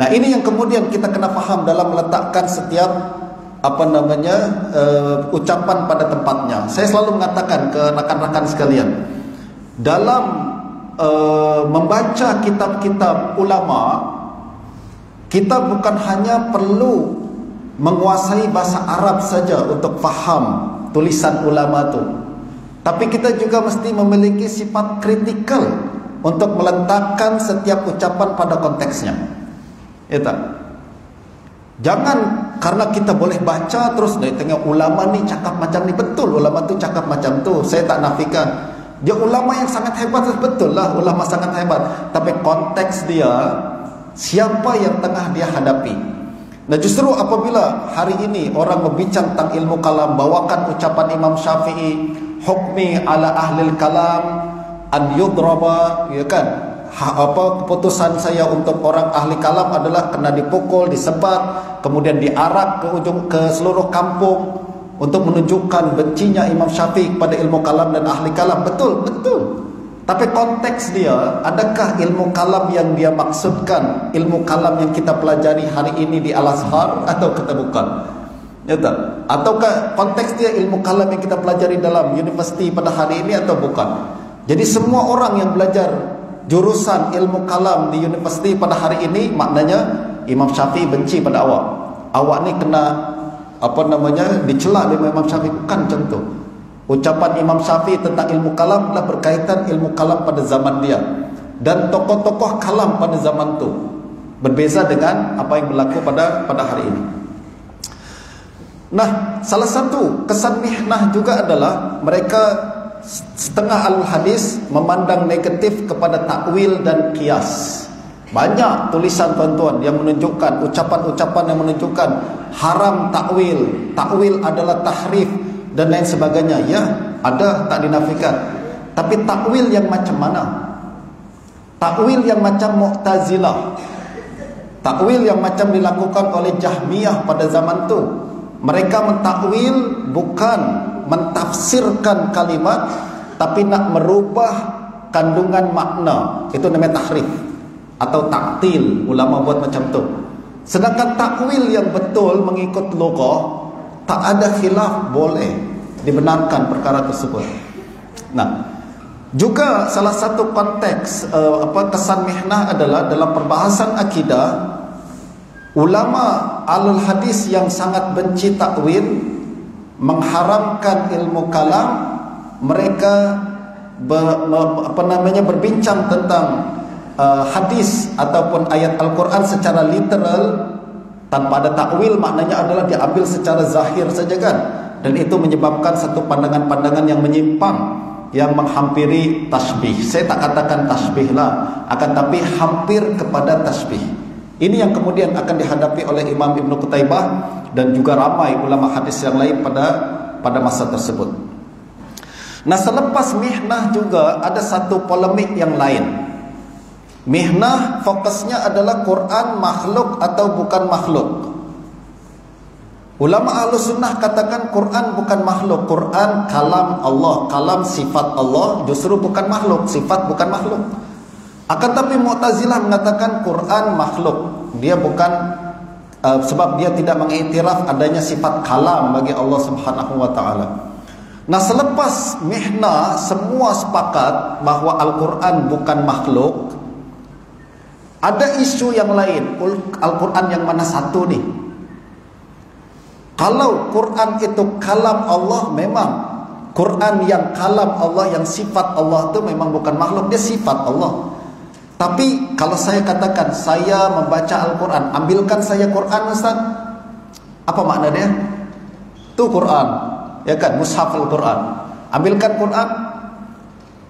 Nah, ini yang kemudian kita kena faham dalam meletakkan setiap ucapan pada tempatnya. Saya selalu mengatakan ke rakan-rakan sekalian, dalam membaca kitab-kitab ulama, kita bukan hanya perlu menguasai bahasa Arab saja untuk faham tulisan ulama tu, tapi kita juga mesti memiliki sifat kritikal untuk meletakkan setiap ucapan pada konteksnya. Ya tak? Jangan karena kita boleh baca terus tengok ulama ni cakap macam ni, betul ulama tu cakap macam tu, saya tak nafikan. Dia ulama yang sangat hebat, betul lah ulama sangat hebat, tapi konteks dia, siapa yang tengah dia hadapi. Nah, justru apabila hari ini orang berbincang tentang ilmu kalam, bawakan ucapan Imam Syafi'i, hukmi ala ahlil kalam an yudraba, ya kan, keputusan saya untuk orang ahli kalam adalah kena dipukul, disebat, kemudian diarak ke seluruh kampung untuk menunjukkan bencinya Imam Syafi'i kepada ilmu kalam dan ahli kalam. Betul. Tapi konteks dia, adakah ilmu kalam yang dia maksudkan ilmu kalam yang kita pelajari hari ini di Al-Azhar atau kita bukan? Ya tak? Ataukah konteks dia ilmu kalam yang kita pelajari dalam universiti pada hari ini atau bukan? Jadi semua orang yang belajar jurusan ilmu kalam di universiti pada hari ini, maknanya Imam Syafi'i benci pada awak. Awak ni kena dicela oleh Imam Syafi'i, bukan macam tu. Ucapan Imam Syafi'i tentang ilmu kalam adalah berkaitan ilmu kalam pada zaman dia dan tokoh-tokoh kalam pada zaman tu. Berbeza dengan apa yang berlaku pada hari ini. Nah, salah satu kesan mihnah juga adalah mereka setengah al-hadis memandang negatif kepada takwil dan qiyas. Banyak tulisan tuan-tuan yang menunjukkan, ucapan-ucapan yang menunjukkan haram takwil, takwil adalah tahrif dan lain sebagainya. Ya, ada, tak dinafikan. Tapi takwil yang macam mana? Takwil yang macam Mu'tazilah, takwil yang macam dilakukan oleh Jahmiyah pada zaman tu. Mereka mentakwil bukan mentafsirkan kalimat, tapi nak merubah kandungan makna. Itu namanya tahrif atau taktil. Ulama buat macam tu. Sedangkan takwil yang betul mengikut lughah, tak ada khilaf, boleh dibenarkan perkara tersebut. Nah, Juga salah satu konteks kesan mihnah adalah dalam perbahasan akidah, ulama alul hadis yang sangat benci takwil, mengharamkan ilmu kalam, mereka berbincang tentang hadis ataupun ayat Al-Quran secara literal tanpa ada takwil, maknanya adalah diambil secara zahir saja kan, dan itu menyebabkan satu pandangan-pandangan yang menyimpang, yang menghampiri tasbih. Saya tak katakan tasbih lah, akan tapi hampir kepada tasbih. Ini yang kemudian akan dihadapi oleh Imam Ibn Qutaybah dan juga ramai ulama hadis yang lain pada masa tersebut. Nah, selepas mihnah juga ada satu polemik yang lain. Mihnah fokusnya adalah Quran makhluk atau bukan makhluk. Ulama Ahlus Sunnah katakan Quran bukan makhluk, Quran kalam Allah, kalam sifat Allah, justru bukan makhluk, sifat bukan makhluk. Akan tapi Mu'tazilah mengatakan Quran makhluk. Dia bukan sebab dia tidak mengiktiraf adanya sifat kalam bagi Allah Subhanahu wa taala. Nah, selepas mihnah semua sepakat bahwa Al-Quran bukan makhluk. Ada isu yang lain, Al-Quran yang mana satu nih? Kalau Quran itu kalam Allah, memang Quran yang kalam Allah, yang sifat Allah itu memang bukan makhluk, dia sifat Allah. Tapi kalau saya katakan saya membaca Al-Quran, ambilkan saya Quran Ustaz, apa makna dia? Itu Quran, ya kan, mushaf Al-Quran, ambilkan Quran.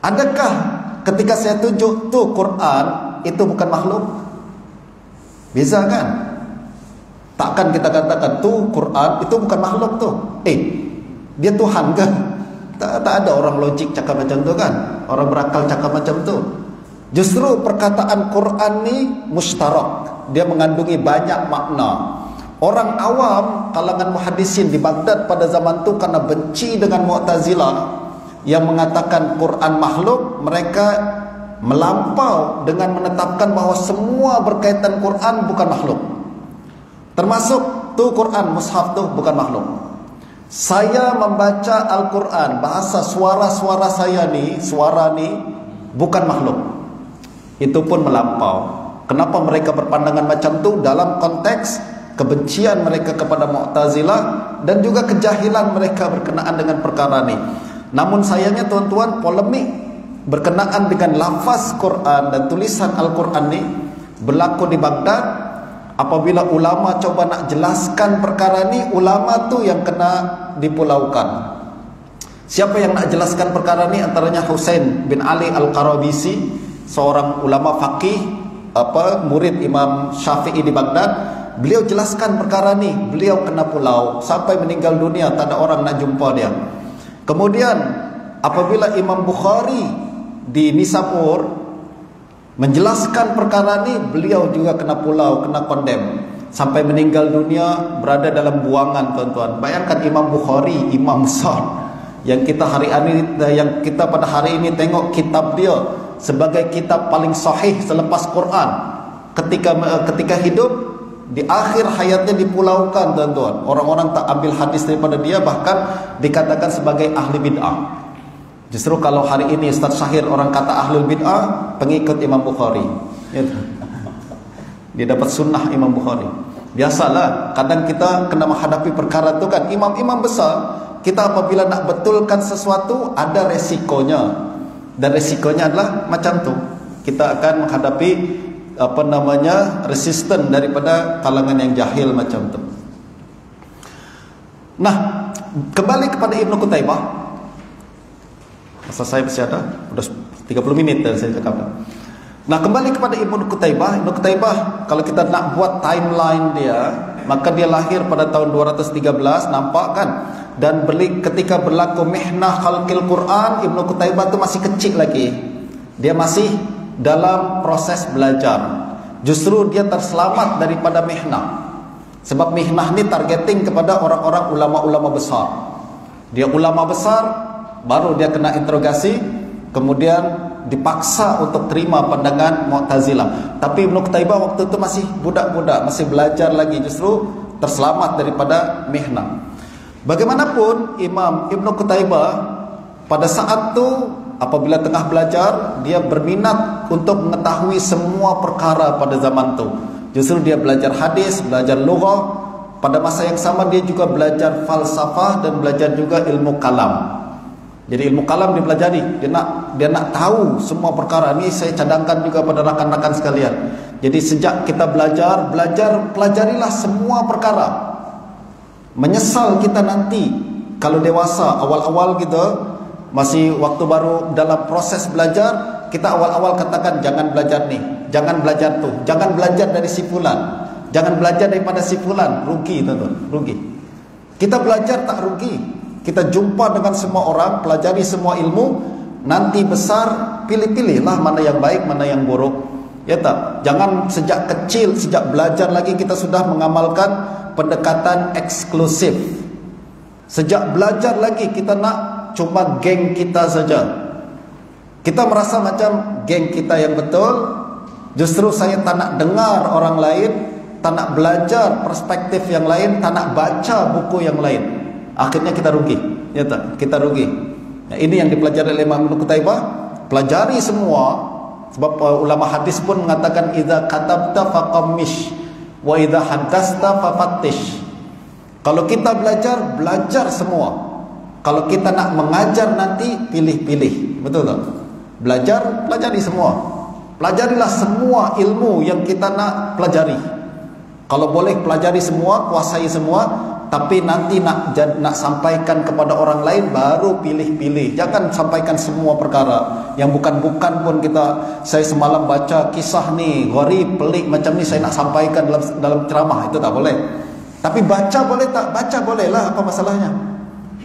Adakah ketika saya tunjuk tuh Quran itu bukan makhluk? Bisa kan? Takkan kita katakan tuh Quran itu bukan makhluk tuh. Dia Tuhan kan? Tak ada orang logik cakap macam tu kan? Orang berakal cakap macam tu. Justru perkataan Quran ni mustarak. Dia mengandungi banyak makna. Orang awam, kalangan muhaddisin di Baghdad pada zaman tu karena benci dengan Mu'tazilah yang mengatakan Quran makhluk, mereka melampau dengan menetapkan bahawa semua berkaitan Quran bukan makhluk. Termasuk tu Quran, mushaf tu bukan makhluk. Saya membaca Al-Quran, bahasa suara-suara saya ni, suara ni bukan makhluk. Itu pun melampau. Kenapa mereka berpandangan macam tu? Dalam konteks kebencian mereka kepada Mu'tazilah dan juga kejahilan mereka berkenaan dengan perkara ni. Namun sayangnya tuan-tuan, polemik berkenaan dengan lafaz Quran dan tulisan Al-Quran ni berlaku di Baghdad. Apabila ulama coba nak jelaskan perkara ni, ulama tu yang kena dipulaukan. Siapa yang nak jelaskan perkara ni? Antaranya Husain bin Ali Al-Qarabisi, seorang ulama faqih, murid Imam Syafi'i di Baghdad. Beliau jelaskan perkara ni, beliau kena pulau sampai meninggal dunia, tak ada orang nak jumpa dia. Kemudian apabila Imam Bukhari di Nisapur menjelaskan perkara ni, beliau juga kena pulau, kena kondem sampai meninggal dunia, berada dalam buangan tuan-tuan. Bayangkan Imam Bukhari, imam besar yang kita pada hari ini tengok kitab dia sebagai kitab paling sahih selepas Quran. Ketika hidup, di akhir hayatnya dipulaukan tuan-tuan. Orang-orang tak ambil hadis daripada dia, bahkan dikatakan sebagai ahli bid'ah. Justru kalau hari ini Ustaz Syahir orang kata ahlul bid'ah, pengikut Imam Bukhari. Dia dapat sunnah Imam Bukhari. Biasalah, kadang kita kena menghadapi perkara itu kan. Imam-imam besar, kita apabila nak betulkan sesuatu, ada resikonya. Dan resikonya adalah macam tu. Kita akan menghadapi resisten daripada kalangan yang jahil macam tu. Nah, kembali kepada Ibn Qutaybah. Masa saya masih ada, sudah 30 minit dan saya cakap. Nah, kembali kepada Ibn Qutaybah. Ibn Qutaybah, kalau kita nak buat timeline dia, maka dia lahir pada tahun 213, nampak kan? Dan ketika berlaku mihnah khalqil Quran, Ibn Qutaybah itu masih kecil lagi. Dia masih dalam proses belajar. Justru dia terselamat daripada mihnah. Sebab mihnah ni targeting kepada orang-orang ulama-ulama besar. Dia ulama besar, baru dia kena interogasi, kemudian dipaksa untuk terima pandangan Mu'tazilah. Tapi Ibn Qutaybah waktu itu masih budak-budak, masih belajar lagi, justru terselamat daripada mihnah. Bagaimanapun Imam Ibn Qutaybah pada saat itu apabila tengah belajar, dia berminat untuk mengetahui semua perkara pada zaman tu. Justru dia belajar hadis, belajar lughah. Pada masa yang sama dia juga belajar falsafah dan belajar juga ilmu kalam. Jadi ilmu kalam dia pelajari. Dia nak tahu semua perkara. Ini saya cadangkan juga pada rakan-rakan sekalian. Jadi sejak kita belajar, pelajarilah semua perkara. Menyesal kita nanti kalau dewasa. Awal-awal kita masih waktu baru dalam proses belajar, kita awal-awal katakan jangan belajar ni, jangan belajar tu, jangan belajar dari si fulan, jangan belajar daripada si fulan. Rugi tuan-tuan, rugi. Kita belajar tak rugi. Kita jumpa dengan semua orang, pelajari semua ilmu. Nanti besar, pilih-pilihlah mana yang baik, mana yang buruk. Ya tak? Jangan sejak kecil, sejak belajar lagi kita sudah mengamalkan pendekatan eksklusif. Sejak belajar lagi kita nak cuma geng kita saja. Kita merasa macam geng kita yang betul. Justru saya tak nak dengar orang lain, tak nak belajar perspektif yang lain, tak nak baca buku yang lain. Akhirnya kita rugi. Ya tak? Kita rugi. Nah, ini yang dipelajari oleh Imam Ibnu Qutaibah. Pelajari semua. Sebab ulama hadis pun mengatakan idza katabta faqammish wa idza haddasta fafattish. Kalau kita belajar, belajar semua. Kalau kita nak mengajar nanti, pilih-pilih. Betul tak? Belajar, pelajari semua. Pelajarilah semua ilmu yang kita nak pelajari. Kalau boleh pelajari semua, kuasai semua. Tapi nanti nak sampaikan kepada orang lain, baru pilih-pilih. Jangan sampaikan semua perkara. Yang bukan-bukan pun kita. Saya semalam baca kisah ni, gharib, pelik macam ni, saya nak sampaikan dalam ceramah. Itu tak boleh. Tapi baca boleh tak? Baca boleh lah, apa masalahnya?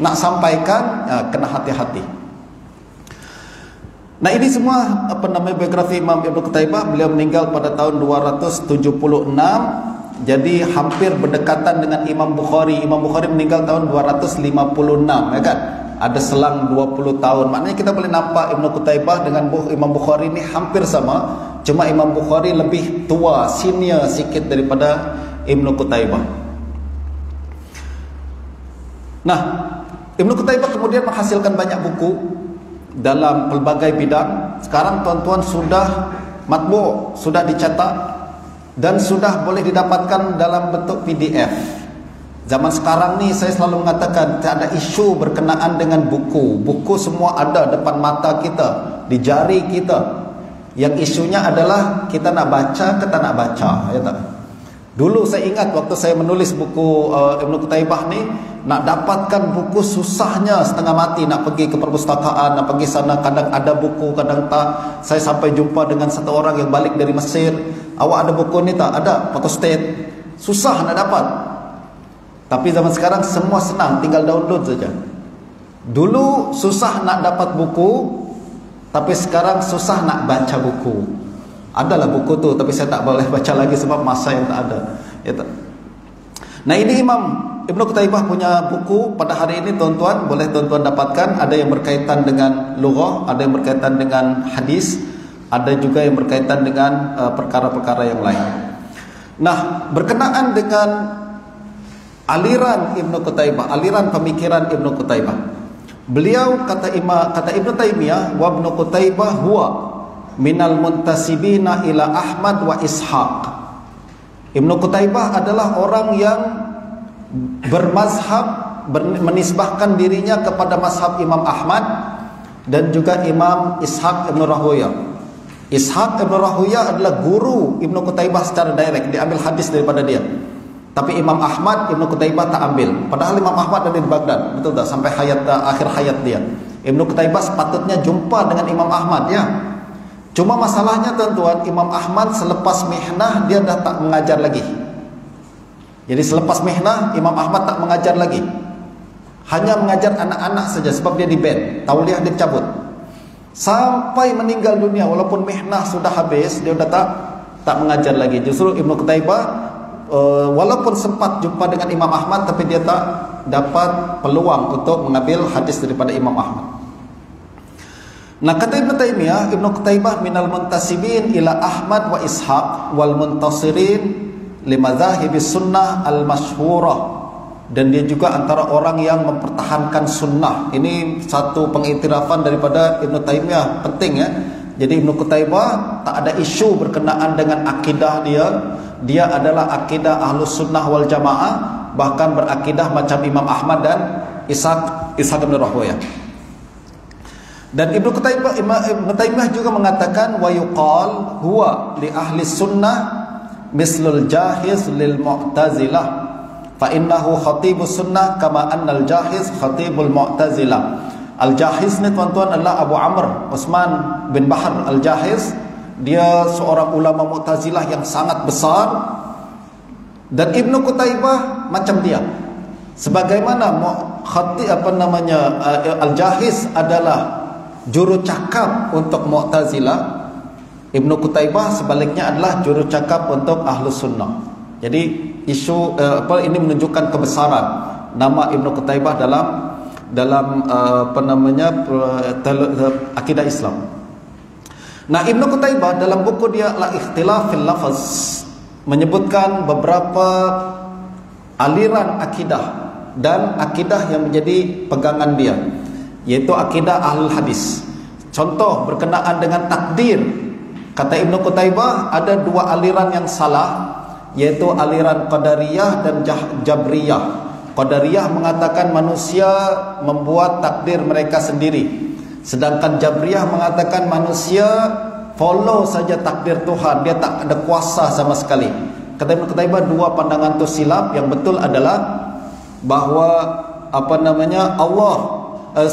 Nak sampaikan, ya, kena hati-hati. Nah, ini semua biografi Imam Ibnu Qutaibah. Beliau meninggal pada tahun 276. Jadi hampir berdekatan dengan Imam Bukhari. Imam Bukhari meninggal tahun 256, ya kan? Ada selang 20 tahun. Maknanya kita boleh nampak Ibnu Qutaibah dengan Imam Bukhari ini hampir sama. Cuma Imam Bukhari lebih tua, senior sikit daripada Ibnu Qutaibah. Nah, Ibnu Qutaibah kemudian menghasilkan banyak buku dalam pelbagai bidang. Sekarang tuan-tuan sudah matbu', sudah dicetak dan sudah boleh didapatkan dalam bentuk PDF. Zaman sekarang ni saya selalu mengatakan tak ada isu berkenaan dengan buku. Buku semua ada depan mata kita, di jari kita. Yang isunya adalah kita nak baca ke tak nak baca, ya tak? Dulu saya ingat waktu saya menulis buku Ibnu Qutaibah ni, nak dapatkan buku susahnya setengah mati. Nak pergi ke perpustakaan, nak pergi sana, kadang ada buku, kadang tak. Saya sampai jumpa dengan satu orang yang balik dari Mesir. Awak ada buku ni tak? Ada, Pak Ustaz. Susah nak dapat. Tapi zaman sekarang semua senang, tinggal download saja. Dulu susah nak dapat buku, tapi sekarang susah nak baca buku. Adalah buku tu, tapi saya tak boleh baca lagi sebab masa yang tak ada. Ya tak? Nah, ini Imam Ibnu Qutaibah punya buku pada hari ini tuan-tuan, boleh tuan-tuan dapatkan. Ada yang berkaitan dengan lughah, ada yang berkaitan dengan hadis, ada juga yang berkaitan dengan perkara-perkara yang lain. Nah, berkenaan dengan aliran Ibnu Qutaibah, aliran pemikiran Ibnu Qutaibah. Beliau kata Ibnu Taimiyah, wa Ibnu Qutaibah huwa minal muntasibina ila Ahmad wa Ishaq. Ibnu Qutaibah adalah orang yang bermazhab, menisbahkan dirinya kepada mazhab Imam Ahmad dan juga Imam Ishaq Ibn Rahuyah. Ishaq Ibn Rahuyah adalah guru Ibnu Qutaibah secara direct, diambil hadis daripada dia. Tapi Imam Ahmad, Ibnu Qutaibah tak ambil. Padahal Imam Ahmad ada di Baghdad, betul tak? Sampai akhir hayat dia. Ibnu Qutaibah sepatutnya jumpa dengan Imam Ahmad, ya. Cuma masalahnya tuan-tuan, Imam Ahmad selepas mihnah dia dah tak mengajar lagi. Jadi selepas mihnah Imam Ahmad tak mengajar lagi. Hanya mengajar anak-anak saja sebab dia di-ban, tauliah dia cabut. Sampai meninggal dunia walaupun mihnah sudah habis, dia dah tak mengajar lagi. Justru Ibnu Qutaibah walaupun sempat jumpa dengan Imam Ahmad, tapi dia tak dapat peluang untuk mengambil hadis daripada Imam Ahmad. Nah, kata Ibnu Taimiyah, Ibnu Qutaibah minal muntasibin ila Ahmad wa Ishaq wal muntasirin li madzahibis sunnah al masyhurah dan dia juga antara orang yang mempertahankan sunnah. Ini satu pengiktirafan daripada Ibn Taimiyah, penting ya. Jadi Ibn Qutaibah tak ada isu berkenaan dengan akidah dia. Dia adalah akidah Ahlus Sunnah wal Jamaah, bahkan berakidah macam Imam Ahmad dan Ishaq bin Rahwayah. Dan Ibn Taimiyah juga mengatakan wa yuqal huwa li ahli sunnah mislul jahiz lil mu'tazilah fa innahu khatibus sunnah kama annal jahiz khatibul mu'tazilah. Al-Jahiz ni tuan-tuan adalah Abu Amr Utsman bin Bahr Al-Jahiz. Dia seorang ulama Mu'tazilah yang sangat besar. Dan Ibn Qutaibah macam dia. Sebagaimana Al-Jahiz adalah juru cakap untuk Mu'tazilah, Ibn Qutaibah sebaliknya adalah juru cakap untuk Ahlus Sunnah. Jadi isu ini menunjukkan kebesaran nama Ibn Qutaibah dalam akidah Islam. Nah, Ibn Qutaibah dalam buku dia La Ikhtilaf fil Lafaz menyebutkan beberapa aliran akidah dan akidah yang menjadi pegangan dia, yaitu akidah Ahlul Hadis. Contoh berkenaan dengan takdir, kata Ibn Qutaibah ada dua aliran yang salah, yaitu aliran Qadariyah dan Jabriyah. Qadariyah mengatakan manusia membuat takdir mereka sendiri, sedangkan Jabriyah mengatakan manusia follow saja takdir Tuhan, dia tak ada kuasa sama sekali. Kata Ibn Qutaibah dua pandangan itu silap. Yang betul adalah bahawa Allah,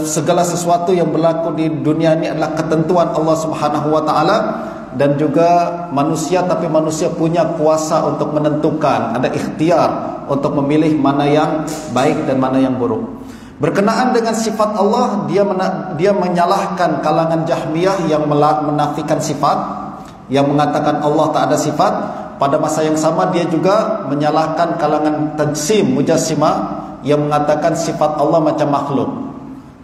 segala sesuatu yang berlaku di dunia ini adalah ketentuan Allah Subhanahu wa taala, dan juga manusia, tapi manusia punya kuasa untuk menentukan, ada ikhtiar untuk memilih mana yang baik dan mana yang buruk. Berkenaan dengan sifat Allah, dia menyalahkan kalangan Jahmiyah yang menafikan sifat, yang mengatakan Allah tak ada sifat. Pada masa yang sama dia juga menyalahkan kalangan Tajsim, Mujassimah, yang mengatakan sifat Allah macam makhluk.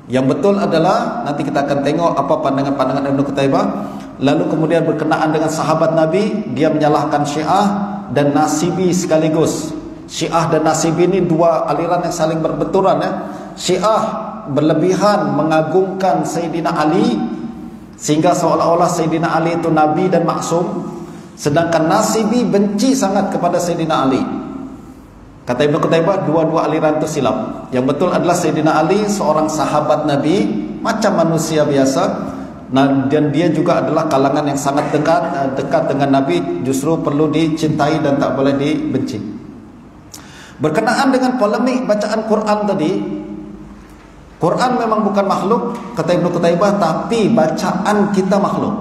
Yang betul adalah, nanti kita akan tengok apa pandangan-pandangan Ibn Qutaibah. Lalu kemudian berkenaan dengan sahabat Nabi, dia menyalahkan Syiah dan Nasibi sekaligus. Syiah dan Nasibi ini dua aliran yang saling berbenturan ya. Syiah berlebihan mengagungkan Sayyidina Ali sehingga seolah-olah Sayyidina Ali itu Nabi dan maksum, sedangkan Nasibi benci sangat kepada Sayyidina Ali. Kata Ibn Qutaibah dua-dua aliran itu silap. Yang betul adalah Sayyidina Ali seorang sahabat Nabi macam manusia biasa. Nah, dan dia juga adalah kalangan yang sangat dekat dengan Nabi, justru perlu dicintai dan tak boleh dibenci. Berkenaan dengan polemik bacaan Quran tadi, Quran memang bukan makhluk, kata Ibn Qutaibah, tapi bacaan kita makhluk.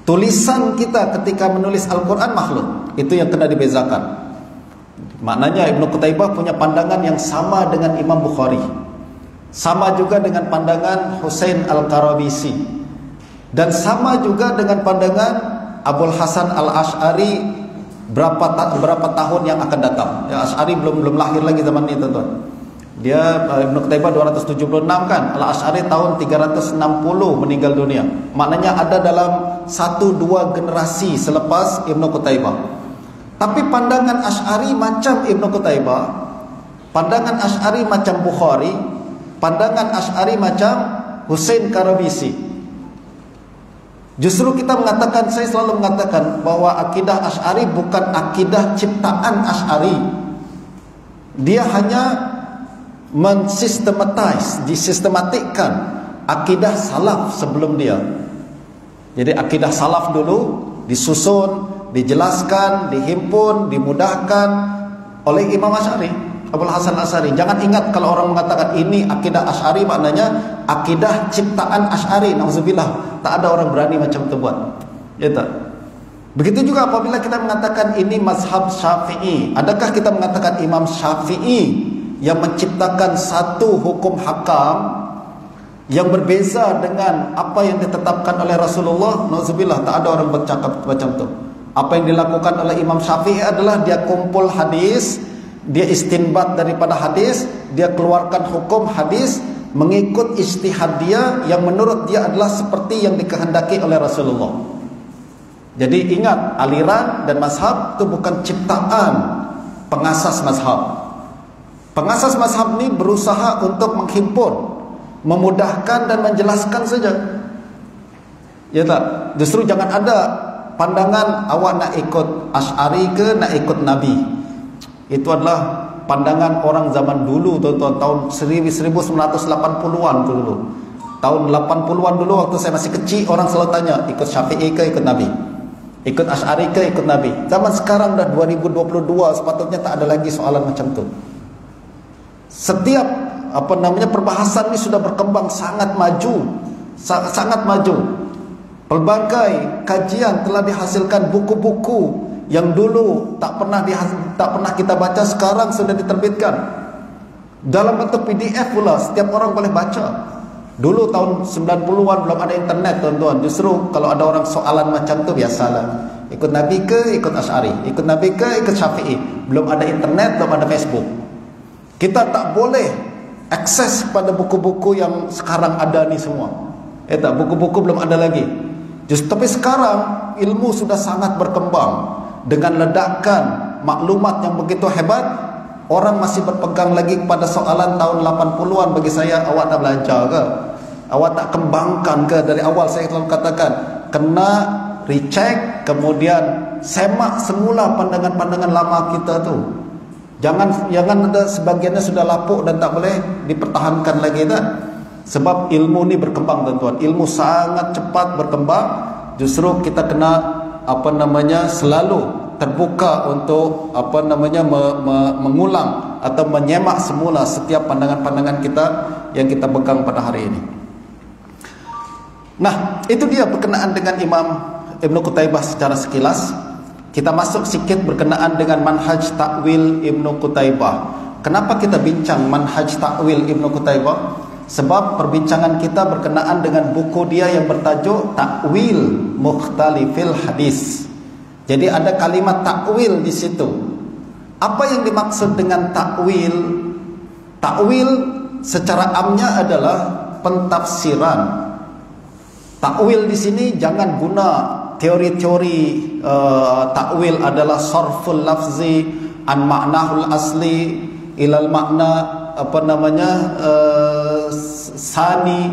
Tulisan kita ketika menulis Al-Quran makhluk. Itu yang kena dibezakan. Maknanya Ibn Qutaibah punya pandangan yang sama dengan Imam Bukhari, sama juga dengan pandangan Husain Al-Qarabisi, dan sama juga dengan pandangan Abul Hasan Al-Ash'ari berapa tahun yang akan datang. Ya, Ash'ari belum lahir lagi zaman ini, tuan-tuan. Dia Ibn Qutaibah 276 kan, Al-Ash'ari tahun 360 meninggal dunia. Maknanya ada dalam 1-2 generasi selepas Ibn Qutaibah. Tapi pandangan Ash'ari macam Ibn Qutaibah, pandangan Ash'ari macam Bukhari, pandangan Ash'ari macam Husain Qarabisi. Justru kita mengatakan, saya selalu mengatakan bahawa akidah Ash'ari bukan akidah ciptaan Ash'ari. Dia hanya disistematikkan akidah salaf sebelum dia. Jadi akidah salaf dulu disusun, dijelaskan, dihimpun, dimudahkan oleh Imam Ash'ari, Abul Hasan Ash'ari. Jangan ingat kalau orang mengatakan ini akidah Ash'ari, maknanya akidah ciptaan Ash'ari. Nauzubillah, tak ada orang berani macam itu buat. Ya tak? Begitu juga apabila kita mengatakan ini mazhab Syafi'i, adakah kita mengatakan Imam Syafi'i yang menciptakan satu hukum hakam yang berbeza dengan apa yang ditetapkan oleh Rasulullah? Nauzubillah, tak ada orang bercakap macam itu. Apa yang dilakukan oleh Imam Syafi'i adalah dia kumpul hadis, dia istinbat daripada hadis, dia keluarkan hukum hadis mengikut ijtihad dia yang menurut dia adalah seperti yang dikehendaki oleh Rasulullah. Jadi ingat, aliran dan mazhab itu bukan ciptaan pengasas mazhab. Pengasas mazhab ni berusaha untuk menghimpun, memudahkan dan menjelaskan saja. Ya tak? Justru jangan ada pandangan awak nak ikut Asy'ari ke nak ikut Nabi. Itu adalah pandangan orang zaman dulu, tuan-tuan, tahun 1980-an tu dulu. Tahun 80-an dulu waktu saya masih kecil, orang selalu tanya, ikut Syafi'i ke ikut Nabi? Ikut Asy'ari ke ikut Nabi? Zaman sekarang dah 2022, sepatutnya tak ada lagi soalan macam tu. Setiap perbahasan ni sudah berkembang sangat maju, sangat maju. Pelbagai kajian telah dihasilkan, buku-buku yang dulu tak pernah kita baca sekarang sudah diterbitkan dalam bentuk PDF pula, setiap orang boleh baca. Dulu tahun 90-an belum ada internet, tuan-tuan. Justru kalau ada orang soalan macam tu, biasalah, ikut Nabi ke ikut Asy'ari, ikut Nabi ke ikut Syafi'i. Belum ada internet, belum ada Facebook. Kita tak boleh akses pada buku-buku yang sekarang ada ni semua. Buku-buku belum ada lagi. Tapi sekarang ilmu sudah sangat berkembang. Dengan ledakan maklumat yang begitu hebat, orang masih berpegang lagi kepada soalan tahun 80-an. Bagi saya, awak tak belajar ke? Awak tak kembangkan ke? Dari awal saya selalu katakan, kena recheck, kemudian semak semula pandangan-pandangan lama kita tu. Jangan ada sebagiannya sudah lapuk dan tak boleh dipertahankan lagi, tak? Sebab ilmu ni berkembang, tuan-tuan. Ilmu sangat cepat berkembang. Justru kita kena selalu terbuka untuk mengulang atau menyemak semula setiap pandangan-pandangan kita yang kita pegang pada hari ini. Nah, itu dia berkenaan dengan Imam Ibn Qutaybah secara sekilas. Kita masuk sikit berkenaan dengan manhaj takwil Ibn Qutaybah. Kenapa kita bincang manhaj takwil Ibn Qutaybah? Sebab perbincangan kita berkenaan dengan buku dia yang bertajuk Takwil Mukhtalifil Hadis. Jadi ada kalimat takwil di situ. Apa yang dimaksud dengan takwil? Takwil secara amnya adalah pentafsiran. Takwil di sini jangan guna teori-teori takwil adalah sarful lafzi an ma'nahul asli ilal makna sani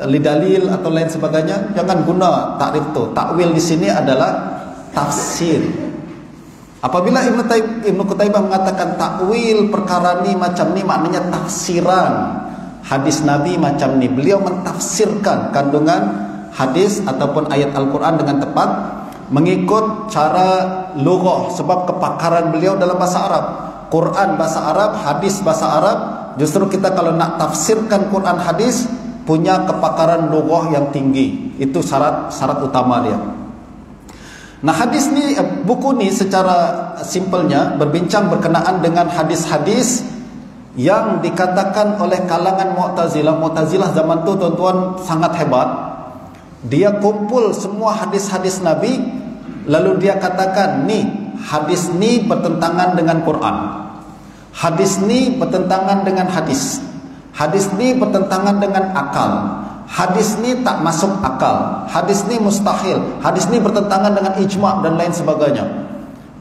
lidalil atau lain sebagainya. Jangan guna takrif tu. Takwil di sini adalah tafsir. Apabila Ibn Qutaybah mengatakan takwil perkara ni macam ni, maknanya tafsiran hadis Nabi macam ni. Beliau mentafsirkan kandungan hadis ataupun ayat Al-Quran dengan tepat mengikut cara lughah, sebab kepakaran beliau dalam bahasa Arab. Quran bahasa Arab, hadis bahasa Arab. Justru kita kalau nak tafsirkan Quran hadis punya kepakaran lughah yang tinggi. Itu syarat utama dia. Nah, hadis ni, buku ni secara simpelnya berbincang berkenaan dengan hadis-hadis yang dikatakan oleh kalangan Mu'tazilah. Mu'tazilah zaman tu, tuan-tuan, sangat hebat. Dia kumpul semua hadis-hadis Nabi, lalu dia katakan, ni hadis ni bertentangan dengan Quran, hadis ni bertentangan dengan hadis, hadis ni bertentangan dengan akal, hadis ni tak masuk akal, hadis ni mustahil, hadis ni bertentangan dengan ijma' dan lain sebagainya.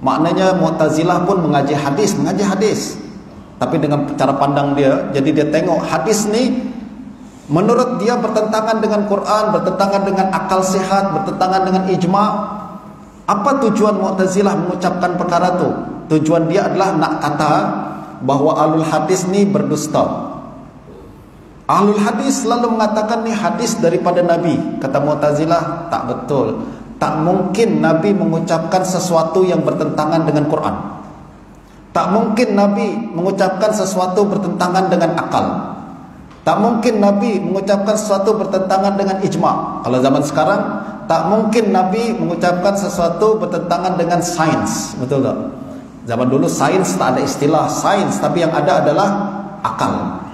Maknanya Mu'tazilah pun mengaji hadis, tapi dengan cara pandang dia. Jadi dia tengok hadis ni menurut dia bertentangan dengan Quran, bertentangan dengan akal sehat, bertentangan dengan ijma'. Apa tujuan Mu'tazilah mengucapkan perkara tu? Tujuan dia adalah nak kata bahawa ahlul hadis ni berdusta. Ahlul hadis selalu mengatakan ni hadis daripada Nabi. Kata Mu'tazilah, tak betul. Tak mungkin Nabi mengucapkan sesuatu yang bertentangan dengan Quran. Tak mungkin Nabi mengucapkan sesuatu bertentangan dengan akal. Tak mungkin Nabi mengucapkan sesuatu bertentangan dengan ijma'. Kalau zaman sekarang, tak mungkin Nabi mengucapkan sesuatu bertentangan dengan sains. Betul tak? Zaman dulu sains tak ada istilah sains, tapi yang ada adalah akal.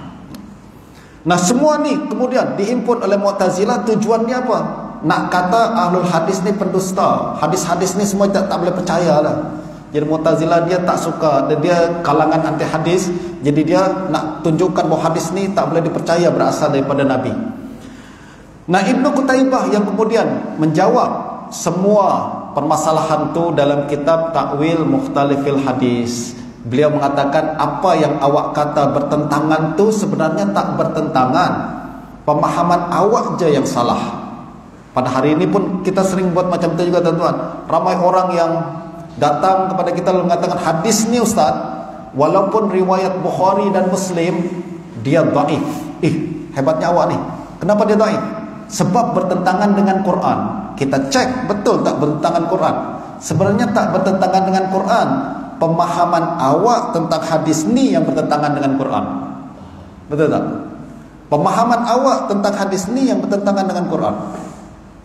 Nah, semua ni kemudian dihimpun oleh Mu'tazilah. Tujuannya apa? Nak kata ahlul hadis ni pendusta. Hadis-hadis ni semua tak boleh percaya lah. Jadi Mu'tazilah dia tak suka, dia kalangan anti hadis. Jadi dia nak tunjukkan bahawa hadis ni tak boleh dipercaya berasal daripada Nabi. Nah, Ibn Qutaybah yang kemudian menjawab semua permasalahan tu dalam kitab Takwil Mukhtalifil Hadis. Beliau mengatakan apa yang awak kata bertentangan tu sebenarnya tak bertentangan. Pemahaman awak je yang salah. Pada hari ini pun kita sering buat macam itu juga tuan-tuan. Ramai orang yang datang kepada kita lalu mengatakan hadis ni ustaz, walaupun riwayat Bukhari dan Muslim, dia dhaif. Hebatnya awak ni. Kenapa dia dhaif? Sebab bertentangan dengan Quran. Kita cek betul tak bertentangan Quran. Sebenarnya tak bertentangan dengan Quran. Pemahaman awak tentang hadis ni yang bertentangan dengan Quran. Betul tak? Pemahaman awak tentang hadis ni yang bertentangan dengan Quran.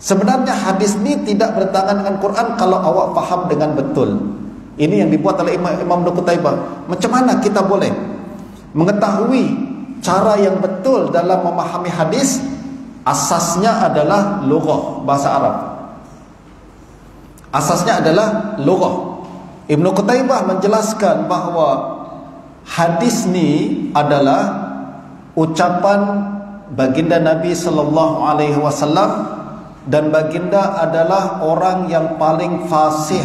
Sebenarnya hadis ni tidak bertentangan dengan Quran kalau awak faham dengan betul. Ini yang dibuat oleh Imam Ibnu Qutaibah. Macam mana kita boleh mengetahui cara yang betul dalam memahami hadis? Asasnya adalah lughah, bahasa Arab. Asasnya adalah lughah. Ibnu Qutaibah menjelaskan bahawa hadis ni adalah ucapan baginda Nabi sallallahu alaihi wasallam, dan baginda adalah orang yang paling fasih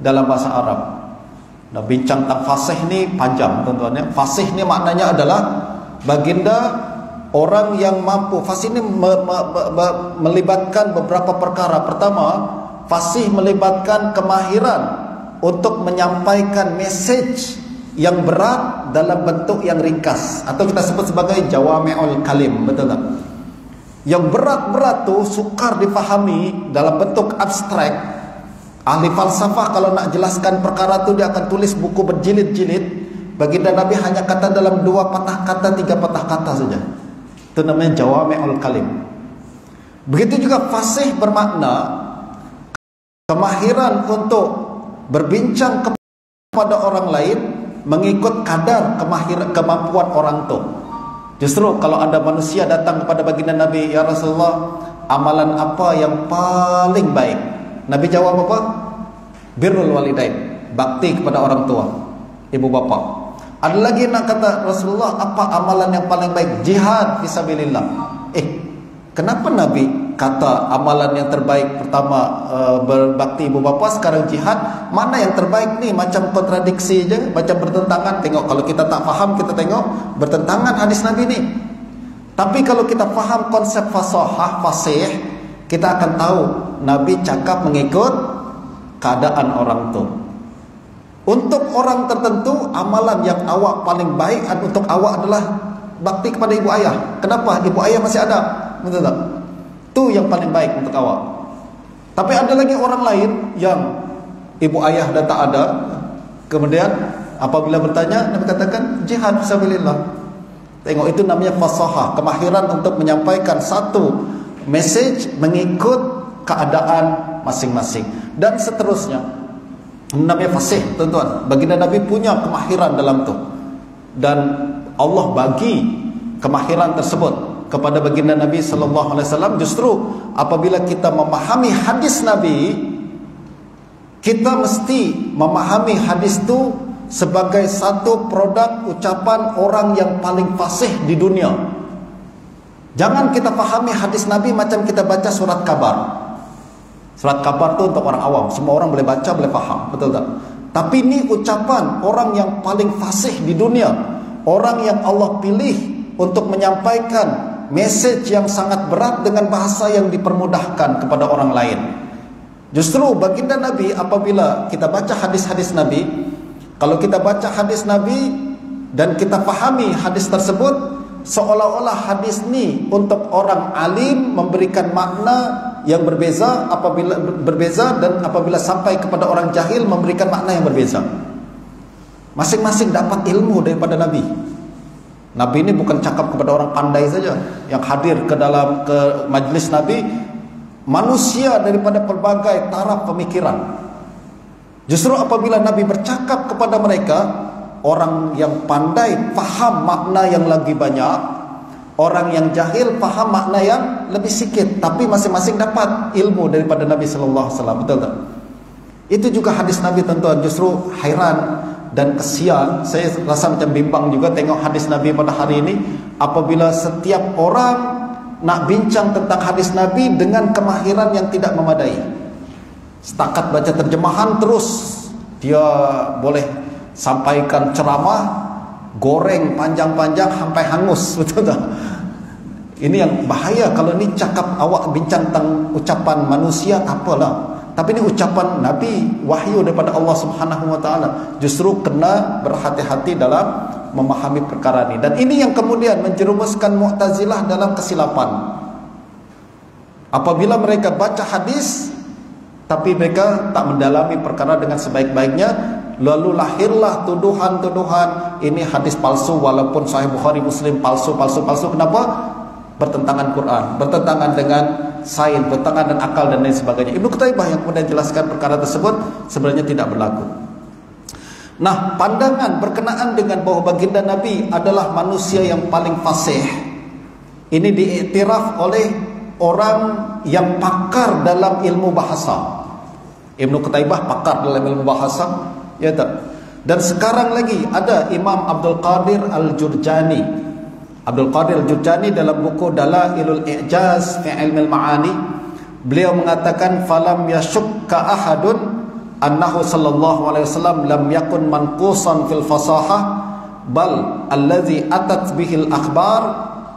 dalam bahasa Arab. Nah, bincang tentang fasih ni panjang tuan-tuan ya. Fasih ni maknanya adalah baginda orang yang mampu. Fasih ni melibatkan beberapa perkara. Pertama, fasih melibatkan kemahiran untuk menyampaikan message yang berat dalam bentuk yang ringkas, atau kita sebut sebagai jawami'ul kalim, betul tak? Yang berat-berat tu sukar difahami dalam bentuk abstrak. Ahli falsafah kalau nak jelaskan perkara tu dia akan tulis buku berjilid-jilid. Baginda Nabi hanya kata dalam 2 patah kata, 3 patah kata saja. Itu namanya jawami'ul kalim. Begitu juga fasih bermakna kemahiran untuk berbincang kepada orang lain mengikut kadar kemampuan orang tu. Justru kalau ada manusia datang kepada baginda Nabi, ya Rasulullah, amalan apa yang paling baik? Nabi jawab apa? Birrul walidain, bakti kepada orang tua, ibu bapa. Ada lagi nak kata Rasulullah, apa amalan yang paling baik? Jihad fisabilillah. Kenapa Nabi kata amalan yang terbaik pertama berbakti ibu bapa, sekarang jihad? Mana yang terbaik ni? Macam kontradiksi je, macam bertentangan. Tengok, kalau kita tak faham, kita tengok bertentangan hadis Nabi ni. Tapi kalau kita faham konsep fasahah, fasih, kita akan tahu Nabi cakap mengikut keadaan orang tu. Untuk orang tertentu, amalan yang awak paling baik untuk awak adalah bakti kepada ibu ayah. Kenapa? Ibu ayah masih ada, betul tak? Itu yang paling baik untuk awak. Tapi ada lagi orang lain yang ibu ayah dah tak ada, kemudian apabila bertanya, Nabi katakan jihad fisabilillah. Tengok, itu namanya fasahah, kemahiran untuk menyampaikan satu message mengikut keadaan masing-masing, dan seterusnya. Namanya fasih, tuan-tuan. Baginda Nabi punya kemahiran dalam tu, dan Allah bagi kemahiran tersebut kepada baginda Nabi sallallahu alaihi wasallam. Justru apabila kita memahami hadis Nabi, kita mesti memahami hadis tu sebagai satu produk ucapan orang yang paling fasih di dunia. Jangan kita fahami hadis Nabi macam kita baca surat kabar. Surat kabar tu untuk orang awam, semua orang boleh baca, boleh faham, betul tak? Tapi ini ucapan orang yang paling fasih di dunia, orang yang Allah pilih untuk menyampaikan message yang sangat berat dengan bahasa yang dipermudahkan kepada orang lain. Justru baginda Nabi, apabila kita baca hadis-hadis Nabi, kalau kita baca hadis Nabi dan kita fahami hadis tersebut, seolah-olah hadis ni untuk orang alim memberikan makna yang berbeza, dan apabila sampai kepada orang jahil memberikan makna yang berbeza. Masing-masing dapat ilmu daripada Nabi. Nabi ini bukan cakap kepada orang pandai saja yang hadir ke majlis Nabi, manusia daripada pelbagai taraf pemikiran. Justru apabila Nabi bercakap kepada mereka, orang yang pandai faham makna yang lebih banyak, orang yang jahil faham makna yang lebih sikit, tapi masing-masing dapat ilmu daripada Nabi sallallahu alaihi wasallam. Betul tak? Itu juga hadis Nabi, tuan-tuan. Justru hairan dan kesian, saya rasa macam bimbang juga tengok hadis Nabi pada hari ini, apabila setiap orang nak bincang tentang hadis Nabi dengan kemahiran yang tidak memadai. Setakat baca terjemahan terus dia boleh sampaikan ceramah, goreng panjang-panjang sampai hangus, betul tak? Ini yang bahaya. Kalau ni cakap awak bincang tentang ucapan manusia, tak apalah. Tapi ini ucapan Nabi, wahyu daripada Allah Subhanahu wa taala. Justru kena berhati-hati dalam memahami perkara ini. Dan ini yang kemudian menjerumuskan Mu'tazilah dalam kesilapan. Apabila mereka baca hadis tapi mereka tak mendalami perkara dengan sebaik-baiknya, lalu lahirlah tuduhan-tuduhan ini hadis palsu, walaupun Sahih Bukhari Muslim palsu. Kenapa? Bertentangan Quran, bertentangan dengan sains, bertentangan dengan akal dan lain sebagainya. Ibnu Qutaibah yang kemudian jelaskan perkara tersebut sebenarnya tidak berlaku. Nah, pandangan berkenaan dengan bahawa baginda Nabi adalah manusia yang paling fasih, ini diiktiraf oleh orang yang pakar dalam ilmu bahasa. Ibnu Qutaibah pakar dalam ilmu bahasa, ya tak? Dan sekarang lagi ada Imam Abdul Qadir Al-Jurjani. Abdul Qadir Al-Jurjani dalam buku Dalailul I'jaz fi Ilmil Ma'ani, beliau mengatakan falam yashukka ahadun annahu sallallahu alaihi wasallam lam yakun manqusan fil fasahah, bal allazi atat bihil akhbar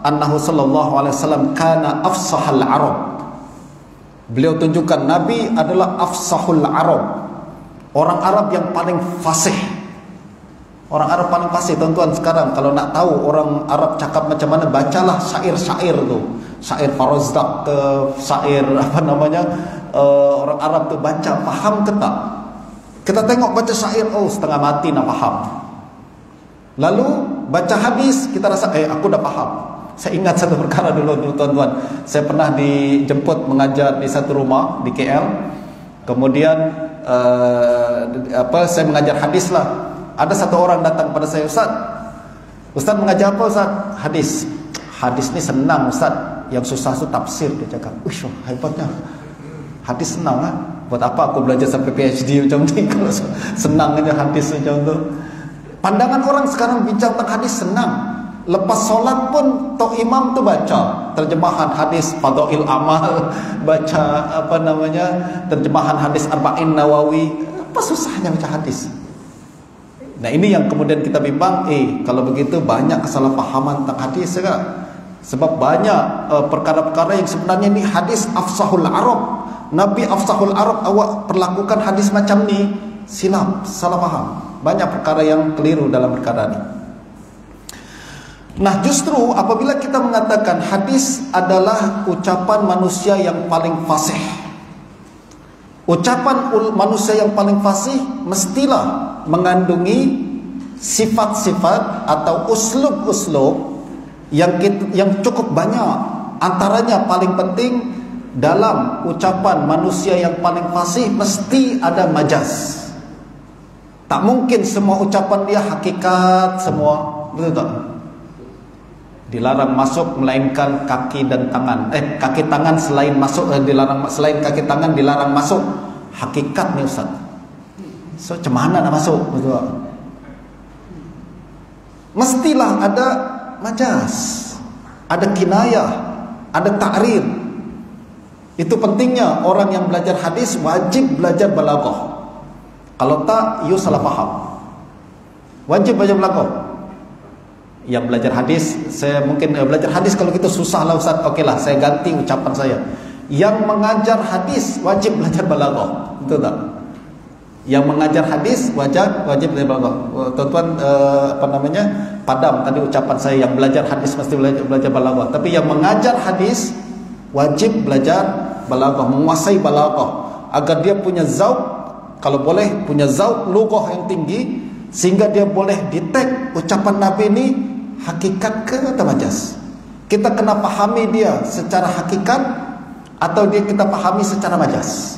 annahu sallallahu alaihi wasallam kana afsahal Arab. Beliau tunjukkan Nabi adalah afsahul Arab, orang Arab yang paling fasih. Orang Arab paling fasih, tuan-tuan. Sekarang kalau nak tahu orang Arab cakap macam mana, bacalah syair-syair tu, syair Farazdak ke, syair orang Arab tu, baca, faham ke tak? Kita tengok baca syair, oh setengah mati nak faham. Lalu baca hadis, kita rasa aku dah faham. Saya ingat satu perkara dulu tuan-tuan. Saya pernah dijemput mengajar di satu rumah di KL. Kemudian saya mengajar hadis lah. Ada satu orang datang pada saya, Ustaz mengajar apa Ustaz? Hadis. Hadis ni senang Ustaz, yang susah tu tafsir. Dia cakap, uish, hebatnya. Hadis senang lah. Buat apa aku belajar sampai PhD macam ni kalau senang aja hadis macam tu. Pandangan orang sekarang bincang tentang hadis senang. Lepas solat pun tok imam tu baca terjemahan hadis Fadail Amal, baca terjemahan hadis Arba'in Nawawi. Apa susahnya baca hadis? Nah, ini yang kemudian kita bimbang, kalau begitu banyak kesalahpahaman tentang hadis kan? Sebab banyak perkara-perkara yang sebenarnya ni hadis afsahul Arab. Nabi afsahul Arab, awak perlakukan hadis macam ni, silap, salah faham. Banyak perkara yang keliru dalam perkara ni. Nah, justru apabila kita mengatakan hadis adalah ucapan manusia yang paling fasih, ucapan manusia yang paling fasih mestilah mengandungi sifat-sifat atau uslub-uslub yang cukup banyak. Antaranya paling penting dalam ucapan manusia yang paling fasih mesti ada majaz. Tak mungkin semua ucapan dia hakikat semua, betul tak? Dilarang masuk melainkan kaki dan tangan. Kaki tangan selain masuk dilarang, selain kaki tangan dilarang masuk. Hakikat ni Ustaz. So macam mana nak masuk? Betul. Mestilah ada majaz, ada kinayah, ada ta'rir. Itu pentingnya orang yang belajar hadis wajib belajar balaghah. Kalau tak, you salah faham. Wajib belajar balaghah. Yang belajar hadis, saya mungkin belajar hadis kalau gitu susah lah Ustaz. Okeylah, saya ganti ucapan saya. Yang mengajar hadis wajib belajar balaghah. Betul tak? Yang mengajar hadis wajib belajar balaghah. Tuan-tuan padam tadi ucapan saya, yang belajar hadis mesti belajar balaghah. Tapi yang mengajar hadis wajib belajar balaghah, menguasai balaghah agar dia punya zauq, kalau boleh punya zauq lughah yang tinggi, sehingga dia boleh detect ucapan Nabi ni hakikat ke atau majaz. Kita kena pahami dia secara hakikat atau kita pahami secara majaz.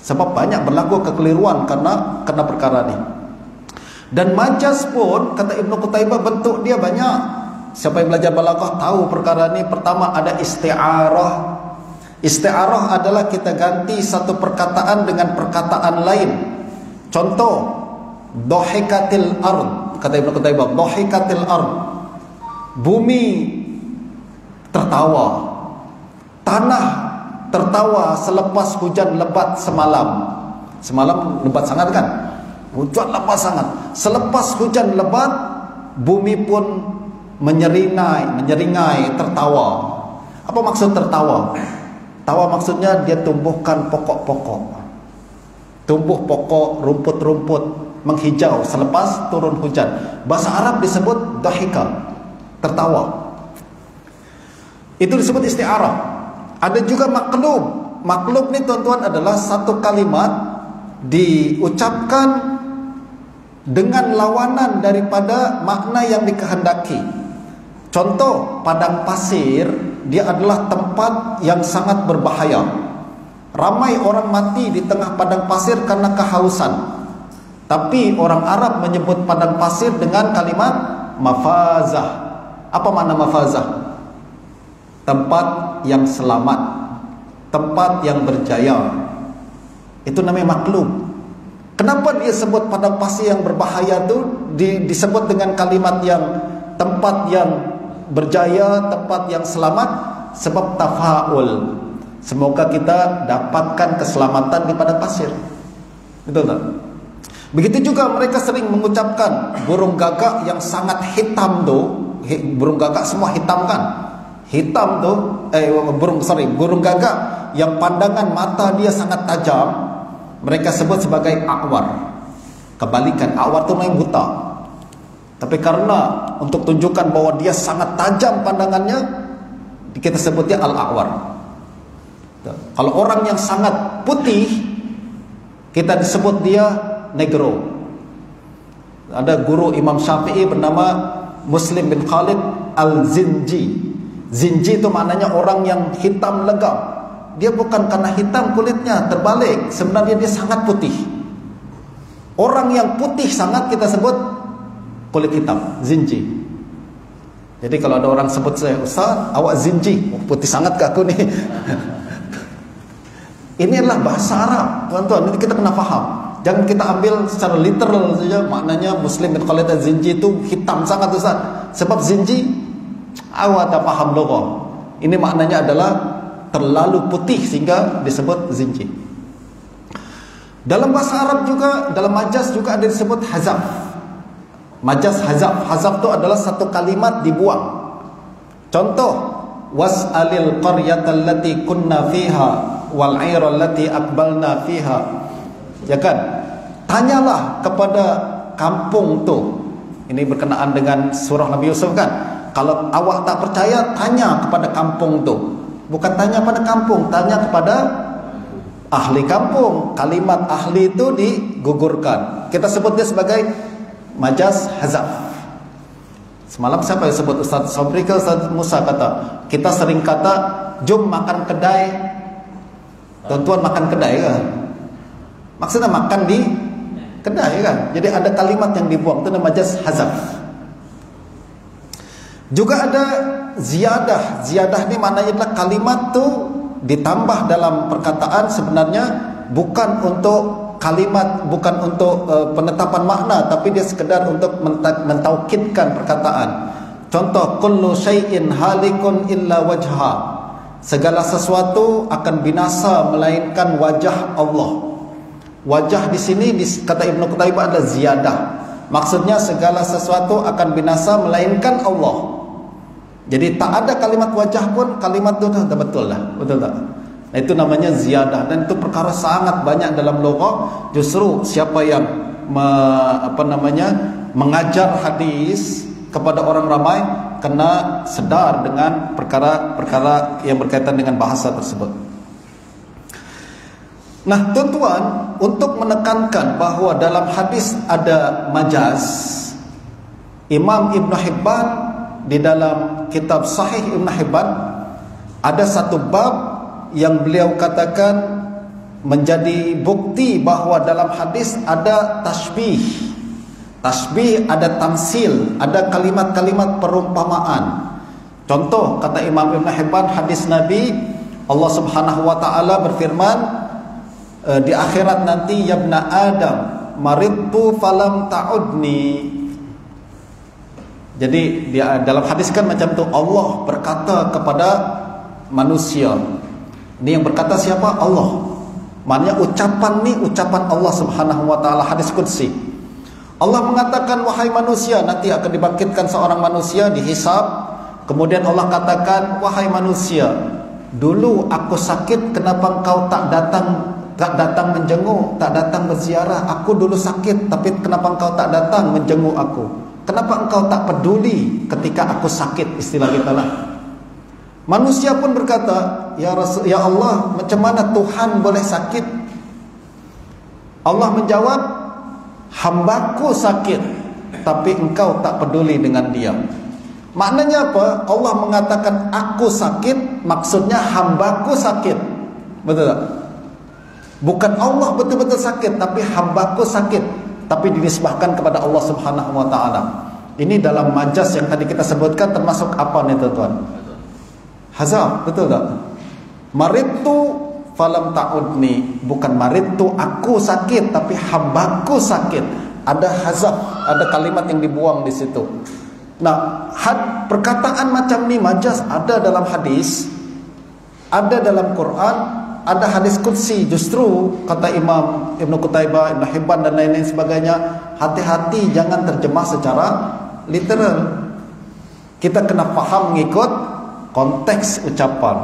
Sebab banyak berlaku kekeliruan karena perkara ni. Dan majaz pun, kata Ibnu Qutaibah, bentuk dia banyak. Siapa yang belajar balaghah tahu perkara ni. Pertama ada isti'arah. Isti'arah adalah kita ganti satu perkataan dengan perkataan lain. Contoh, dhahikatil ard, kata Ibnu Qutaibah, dhahikatil ard, bumi tertawa, tanah tertawa selepas hujan lebat semalam. Semalam lebat sangat kan? Hujan lebat sangat. Selepas hujan lebat, bumi pun menyeringai, tertawa. Apa maksud tertawa? Tawa maksudnya dia tumbuhkan pokok-pokok. Tumbuh pokok, rumput-rumput menghijau selepas turun hujan. Bahasa Arab disebut dahika, tertawa. Itu disebut isti'arah. Ada juga maklub. Maklub ni tuan-tuan adalah satu kalimat diucapkan dengan lawanan daripada makna yang dikehendaki. Contoh, padang pasir, dia adalah tempat yang sangat berbahaya. Ramai orang mati di tengah padang pasir karena kehausan. Tapi orang Arab menyebut padang pasir dengan kalimat mafazah. Apa makna mafazah? Tempat yang selamat, tempat yang berjaya. Itu namanya maklub. Kenapa dia sebut padang pasir yang berbahaya itu disebut dengan kalimat yang tempat yang berjaya, tempat yang selamat? Sebab tafaul. Semoga kita dapatkan keselamatan di padang pasir. Betul tak? Begitu juga mereka sering mengucapkan burung gagak yang sangat hitam tu. Burung gagak semua hitam kan? Hitam tu, burung gagak yang pandangan mata dia sangat tajam, mereka sebut sebagai a'war. Kebalikan, a'war tu main buta. Tapi karena untuk tunjukkan bahwa dia sangat tajam pandangannya, kita sebut dia al-a'war. Kalau orang yang sangat putih, kita disebut dia negro. Ada guru Imam Syafi'i bernama Muslim bin Khalid al-Zinji. Zinji itu maknanya orang yang hitam legam. Dia bukan karena hitam kulitnya, terbalik, sebenarnya dia sangat putih. Orang yang putih sangat kita sebut kulit hitam, zinji. Jadi kalau ada orang sebut saya, Ustaz, awak zinji, oh, putih sangat ke aku nih. Ini adalah bahasa Arab, tuan-tuan. Ini kita kena faham. Jangan kita ambil secara literal saja. Maknanya Muslim bin Khalid al-Zinji itu hitam sangat, Ustaz. Sebab zinji, awak tak faham logo. Ini maknanya adalah terlalu putih sehingga disebut zinji. Dalam bahasa Arab juga, dalam majaz juga ada disebut hazaf. Majaz hazaf. Hazaf itu adalah satu kalimat dibuang. Contoh, was'alil qaryata allati kunna fiha wal 'ayra allati aqbalna fiha. Ya kan? Tanyalah kepada kampung tu. Ini berkenaan dengan surah Nabi Yusuf kan? Kalau awak tak percaya, tanya kepada kampung tu. Bukan tanya pada kampung, tanya kepada ahli kampung. Kalimat ahli itu digugurkan. Kita sebut dia sebagai majaz hazaf. Semalam siapa yang sebut? Ustaz Sobri ke Ustaz Musa kata, kita sering kata, jom makan kedai. Tuan-tuan makan kedai kan? Maksudnya makan di kedai kan? Jadi ada kalimat yang dibuang, itu namanya majaz hazaf. Juga ada ziyadah. Ziyadah ni maknanya adalah kalimat tu ditambah dalam perkataan, sebenarnya bukan untuk kalimat, bukan untuk penetapan makna, tapi dia sekedar untuk mentaukidkan perkataan. Contoh, kullu syai'in halikun illa wajha. Segala sesuatu akan binasa melainkan wajah Allah. Wajah di sini kata Ibnu Qutaibah adalah ziyadah. Maksudnya segala sesuatu akan binasa melainkan Allah. Jadi tak ada kalimat wajah pun, kalimat itu dah betul lah. Betul tak? Nah, itu namanya ziyadah. Dan itu perkara sangat banyak dalam loghah. Justru siapa yang mengajar hadis kepada orang ramai kena sedar dengan perkara-perkara yang berkaitan dengan bahasa tersebut. Nah, tuan-tuan, untuk menekankan bahawa dalam hadis ada majaz, Imam Ibn Hibban di dalam kitab Sahih Ibn Hibban ada satu bab yang beliau katakan menjadi bukti bahawa dalam hadis ada tashbih. Tashbih, ada tamsil, ada kalimat-kalimat perumpamaan. Contoh, kata Imam Ibn Hibban, hadis Nabi, Allah Subhanahu wa taala berfirman di akhirat nanti, ya ibna Adam, maridtu falam ta'udni. Jadi dia dalam hadis kan macam tu, Allah berkata kepada manusia. Ini yang berkata siapa? Allah. Maknanya ucapan ni ucapan Allah Subhanahu wa taala, hadis qudsi. Allah mengatakan, wahai manusia, nanti akan dibangkitkan seorang manusia dihisab. Kemudian Allah katakan, wahai manusia, dulu aku sakit, kenapa engkau tak datang menjenguk, tak datang berziarah? Aku dulu sakit, tapi kenapa engkau tak datang menjenguk aku? Kenapa engkau tak peduli ketika aku sakit? Istilah kita lah. Manusia pun berkata, ya Allah, macam mana Tuhan boleh sakit? Allah menjawab, hambaku sakit, tapi engkau tak peduli dengan dia. Maknanya apa? Allah mengatakan aku sakit, maksudnya hambaku sakit. Betul tak? Bukan Allah betul-betul sakit, tapi hambaku sakit, tapi dinisbahkan kepada Allah Subhanahu wa taala. Ini dalam majas yang tadi kita sebutkan termasuk apa nih tuan-tuan? Hazab, betul tak? Maritu falam ta'udni, bukan maritu aku sakit, tapi hambaku sakit. Ada hazab, ada kalimat yang dibuang di situ. Nah, perkataan macam ni majas ada dalam hadis, ada dalam Quran, ada hadis qudsi. Justru kata Imam Ibnu Qutaibah, Ibnu Hibban dan lain-lain sebagainya, hati-hati jangan terjemah secara literal. Kita kena faham mengikut konteks ucapan.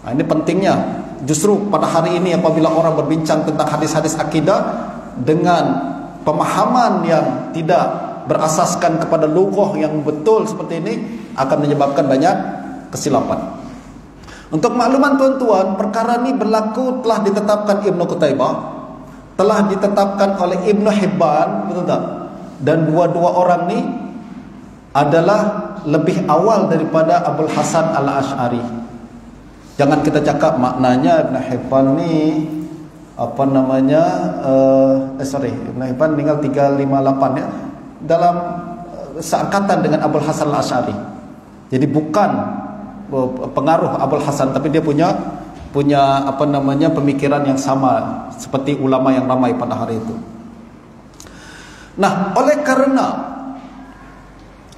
Nah, ini pentingnya. Justru pada hari ini apabila orang berbincang tentang hadis-hadis akidah dengan pemahaman yang tidak berasaskan kepada lughah yang betul seperti ini, akan menyebabkan banyak kesilapan. Untuk makluman tuan-tuan, perkara ini berlaku telah ditetapkan Ibnu Qutaibah, telah ditetapkan oleh Ibnu Hibban, betul tak? Dan dua-dua orang ni adalah lebih awal daripada Abul Hasan Al-Asy'ari. Jangan kita cakap maknanya Ibn Hibban ni apa namanya Ibn Hibban meninggal 358 ya, dalam seangkatan dengan Abul Hasan Al-Asy'ari. Jadi bukan pengaruh Abul Hasan, tapi dia punya apa namanya pemikiran yang sama seperti ulama yang ramai pada hari itu. Nah, oleh karena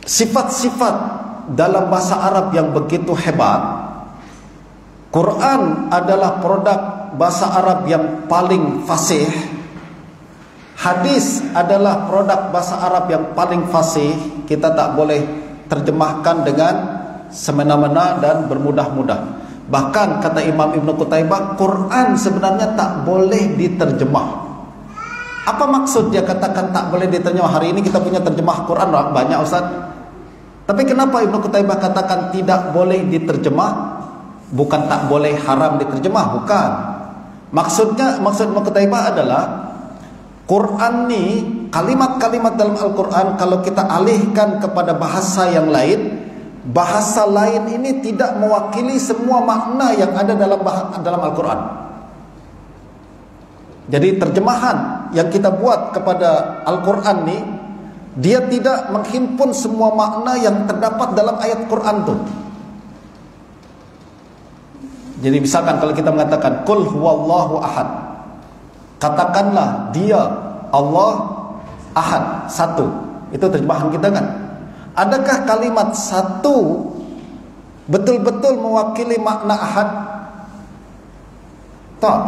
sifat-sifat dalam bahasa Arab yang begitu hebat, Quran adalah produk bahasa Arab yang paling fasih, hadis adalah produk bahasa Arab yang paling fasih. Kita tak boleh terjemahkan dengan semena-mena dan bermudah-mudah. Bahkan kata Imam Ibnu Qutaibah, Quran sebenarnya tak boleh diterjemah. Apa maksud dia katakan tak boleh diterjemah? Hari ini kita punya terjemah Quran banyak, Ustaz. Tapi kenapa Ibnu Qutaibah katakan tidak boleh diterjemah? Bukan tak boleh haram diterjemah, bukan. Maksud Ibnu Qutaibah adalah Quran ni, kalimat-kalimat dalam Al-Quran kalau kita alihkan kepada bahasa yang lain, bahasa lain ini tidak mewakili semua makna yang ada dalam Al-Quran. Jadi terjemahan yang kita buat kepada Al-Quran ni, dia tidak menghimpun semua makna yang terdapat dalam ayat Quran tu. Jadi misalkan kalau kita mengatakan Qul huwallahu ahad, katakanlah dia Allah ahad, satu. Itu terjemahan kita kan. Adakah kalimat satu betul-betul mewakili makna ahad? Tak.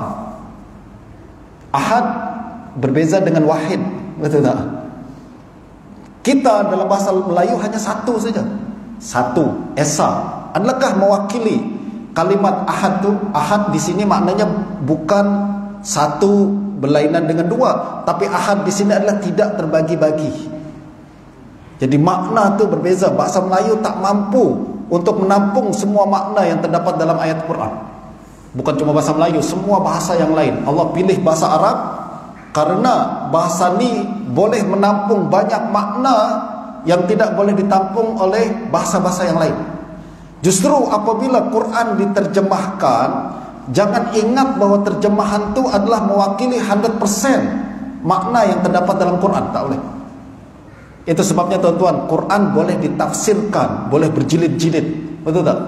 Ahad berbeza dengan wahid, betul tak? Kita dalam bahasa Melayu hanya satu saja. Satu, esa. Adakah mewakili kalimat ahad tu? Ahad di sini maknanya bukan satu berlainan dengan dua, tapi ahad di sini adalah tidak terbagi-bagi. Jadi makna tu berbeza. Bahasa Melayu tak mampu untuk menampung semua makna yang terdapat dalam ayat Quran. Bukan cuma bahasa Melayu, semua bahasa yang lain. Allah pilih bahasa Arab karena bahasa ni boleh menampung banyak makna yang tidak boleh ditampung oleh bahasa-bahasa yang lain. Justru apabila Quran diterjemahkan, jangan ingat bahawa terjemahan itu adalah mewakili 100% makna yang terdapat dalam Quran. Tak boleh. Itu sebabnya tuan-tuan, Quran boleh ditafsirkan, boleh berjilid-jilid. Betul tak?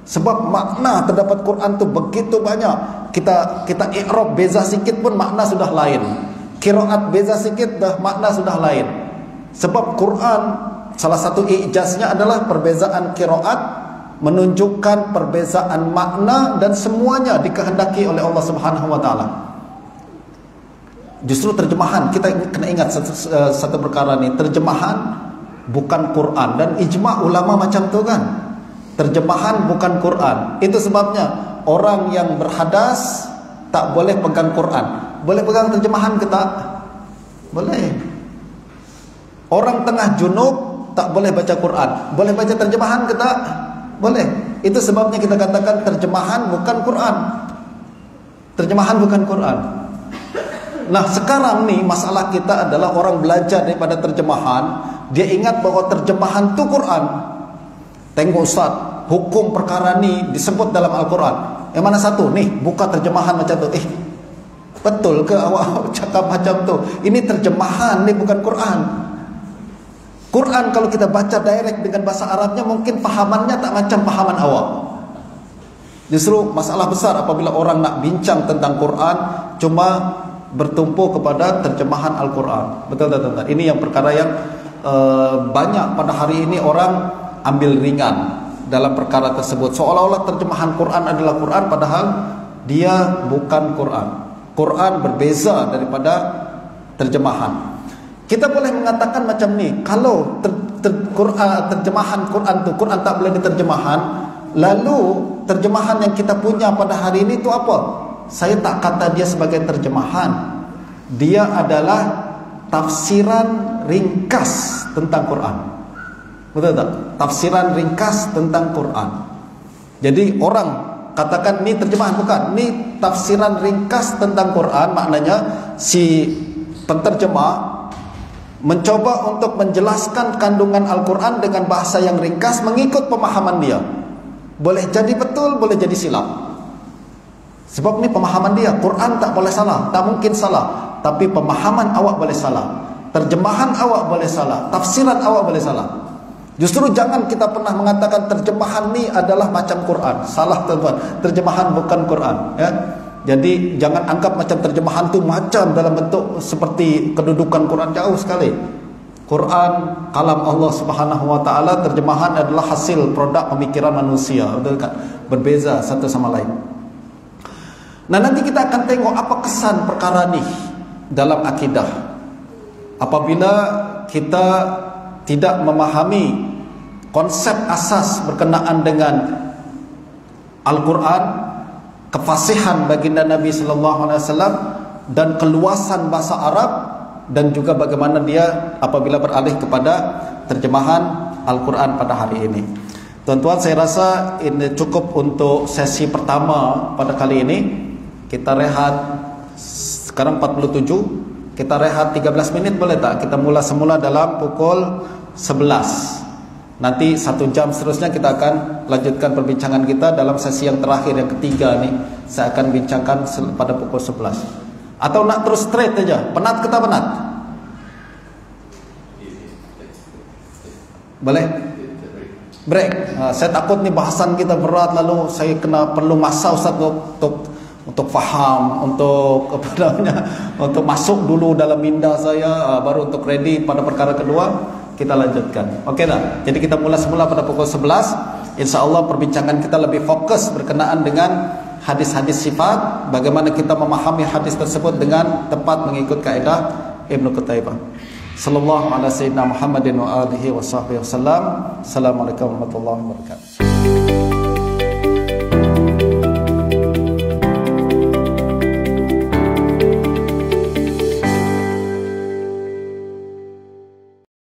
Sebab makna terdapat Quran tu begitu banyak. Kita i'rab beza sikit pun makna sudah lain. Qiraat beza sikit dah makna sudah lain. Sebab Quran salah satu ijaznya adalah perbezaan qiraat menunjukkan perbezaan makna, dan semuanya dikehendaki oleh Allah Subhanahu wa taala. Justru terjemahan, kita kena ingat satu perkara ni, terjemahan bukan Quran, dan ijma' ulama macam tu kan. Terjemahan bukan Quran. Itu sebabnya orang yang berhadas tak boleh pegang Quran. Boleh pegang terjemahan ke tak? Boleh. Orang tengah junub tak boleh baca Quran. Boleh baca terjemahan ke tak? Boleh. Itu sebabnya kita katakan terjemahan bukan Quran. Terjemahan bukan Quran. Nah, sekarang ni masalah kita adalah orang belajar daripada terjemahan, dia ingat bahawa terjemahan tu Quran. Tengok Ustaz, hukum perkara ni disebut dalam Al-Quran. Yang mana satu? Nih, buka terjemahan macam tu. Betul ke awak cakap macam tu? Ini terjemahan, ni bukan Quran. Quran kalau kita baca direct dengan bahasa Arabnya, mungkin fahamannya tak macam fahaman awak. Justru masalah besar apabila orang nak bincang tentang Quran cuma bertumpu kepada terjemahan Al-Quran. Betul. Ini yang perkara yang banyak pada hari ini orang ambil ringan dalam perkara tersebut. Seolah-olah terjemahan Quran adalah Quran, padahal dia bukan Quran. Quran berbeza daripada terjemahan. Kita boleh mengatakan macam ni, kalau terjemahan Quran tu, Quran tak boleh diterjemahan, lalu terjemahan yang kita punya pada hari ini tu apa? Saya tak kata dia sebagai terjemahan. Dia adalah tafsiran ringkas tentang Quran. Betul tak? Tafsiran ringkas tentang Quran. Jadi orang katakan ni terjemahan, bukan. Ni tafsiran ringkas tentang Quran. Maknanya si penterjemah mencoba untuk menjelaskan kandungan Al-Quran dengan bahasa yang ringkas mengikut pemahaman dia. Boleh jadi betul, boleh jadi silap. Sebab ni pemahaman dia. Quran tak boleh salah, tak mungkin salah. Tapi pemahaman awak boleh salah, terjemahan awak boleh salah, tafsiran awak boleh salah. Justru jangan kita pernah mengatakan terjemahan ni adalah macam Quran. Salah tuan-tuan, terjemahan bukan Quran, ya. Jadi jangan anggap macam terjemahan tu macam dalam bentuk seperti kedudukan Quran, jauh sekali. Quran kalam Allah Subhanahu wa taala, terjemahan adalah hasil produk pemikiran manusia, betul kan? Berbeza satu sama lain. Nah, nanti kita akan tengok apa kesan perkara ni dalam akidah. Apabila kita tidak memahami konsep asas berkenaan dengan Al-Quran, kefasihan baginda Nabi sallallahu alaihi wasallam dan keluasan bahasa Arab, dan juga bagaimana dia apabila beralih kepada terjemahan Al-Quran pada hari ini. Tuan-tuan, saya rasa ini cukup untuk sesi pertama pada kali ini. Kita rehat sekarang 47. Kita rehat 13 minit boleh tak? Kita mula semula dalam pukul 11. Nanti 1 jam seterusnya kita akan lanjutkan perbincangan kita dalam sesi yang terakhir, yang ketiga ni. Saya akan bincangkan pada pukul 11. Atau nak terus straight aja? Penat ke tak penat? Boleh? Break. Saya takut ni bahasan kita berat, lalu saya perlu masa Ustaz untuk faham, untuk apa namanya, untuk masuk dulu dalam minda saya, baru untuk ready pada perkara kedua kita lanjutkan. Okey tak? Jadi kita mula semula pada pukul 11. InsyaAllah perbincangan kita lebih fokus berkenaan dengan hadis-hadis sifat, bagaimana kita memahami hadis tersebut dengan tepat mengikut kaedah Ibnu Qutaybah. Sallallahu ala sayyidina Muhammadin wa alihi wa sahbihi wasallam. Assalamualaikum warahmatullahi wabarakatuh.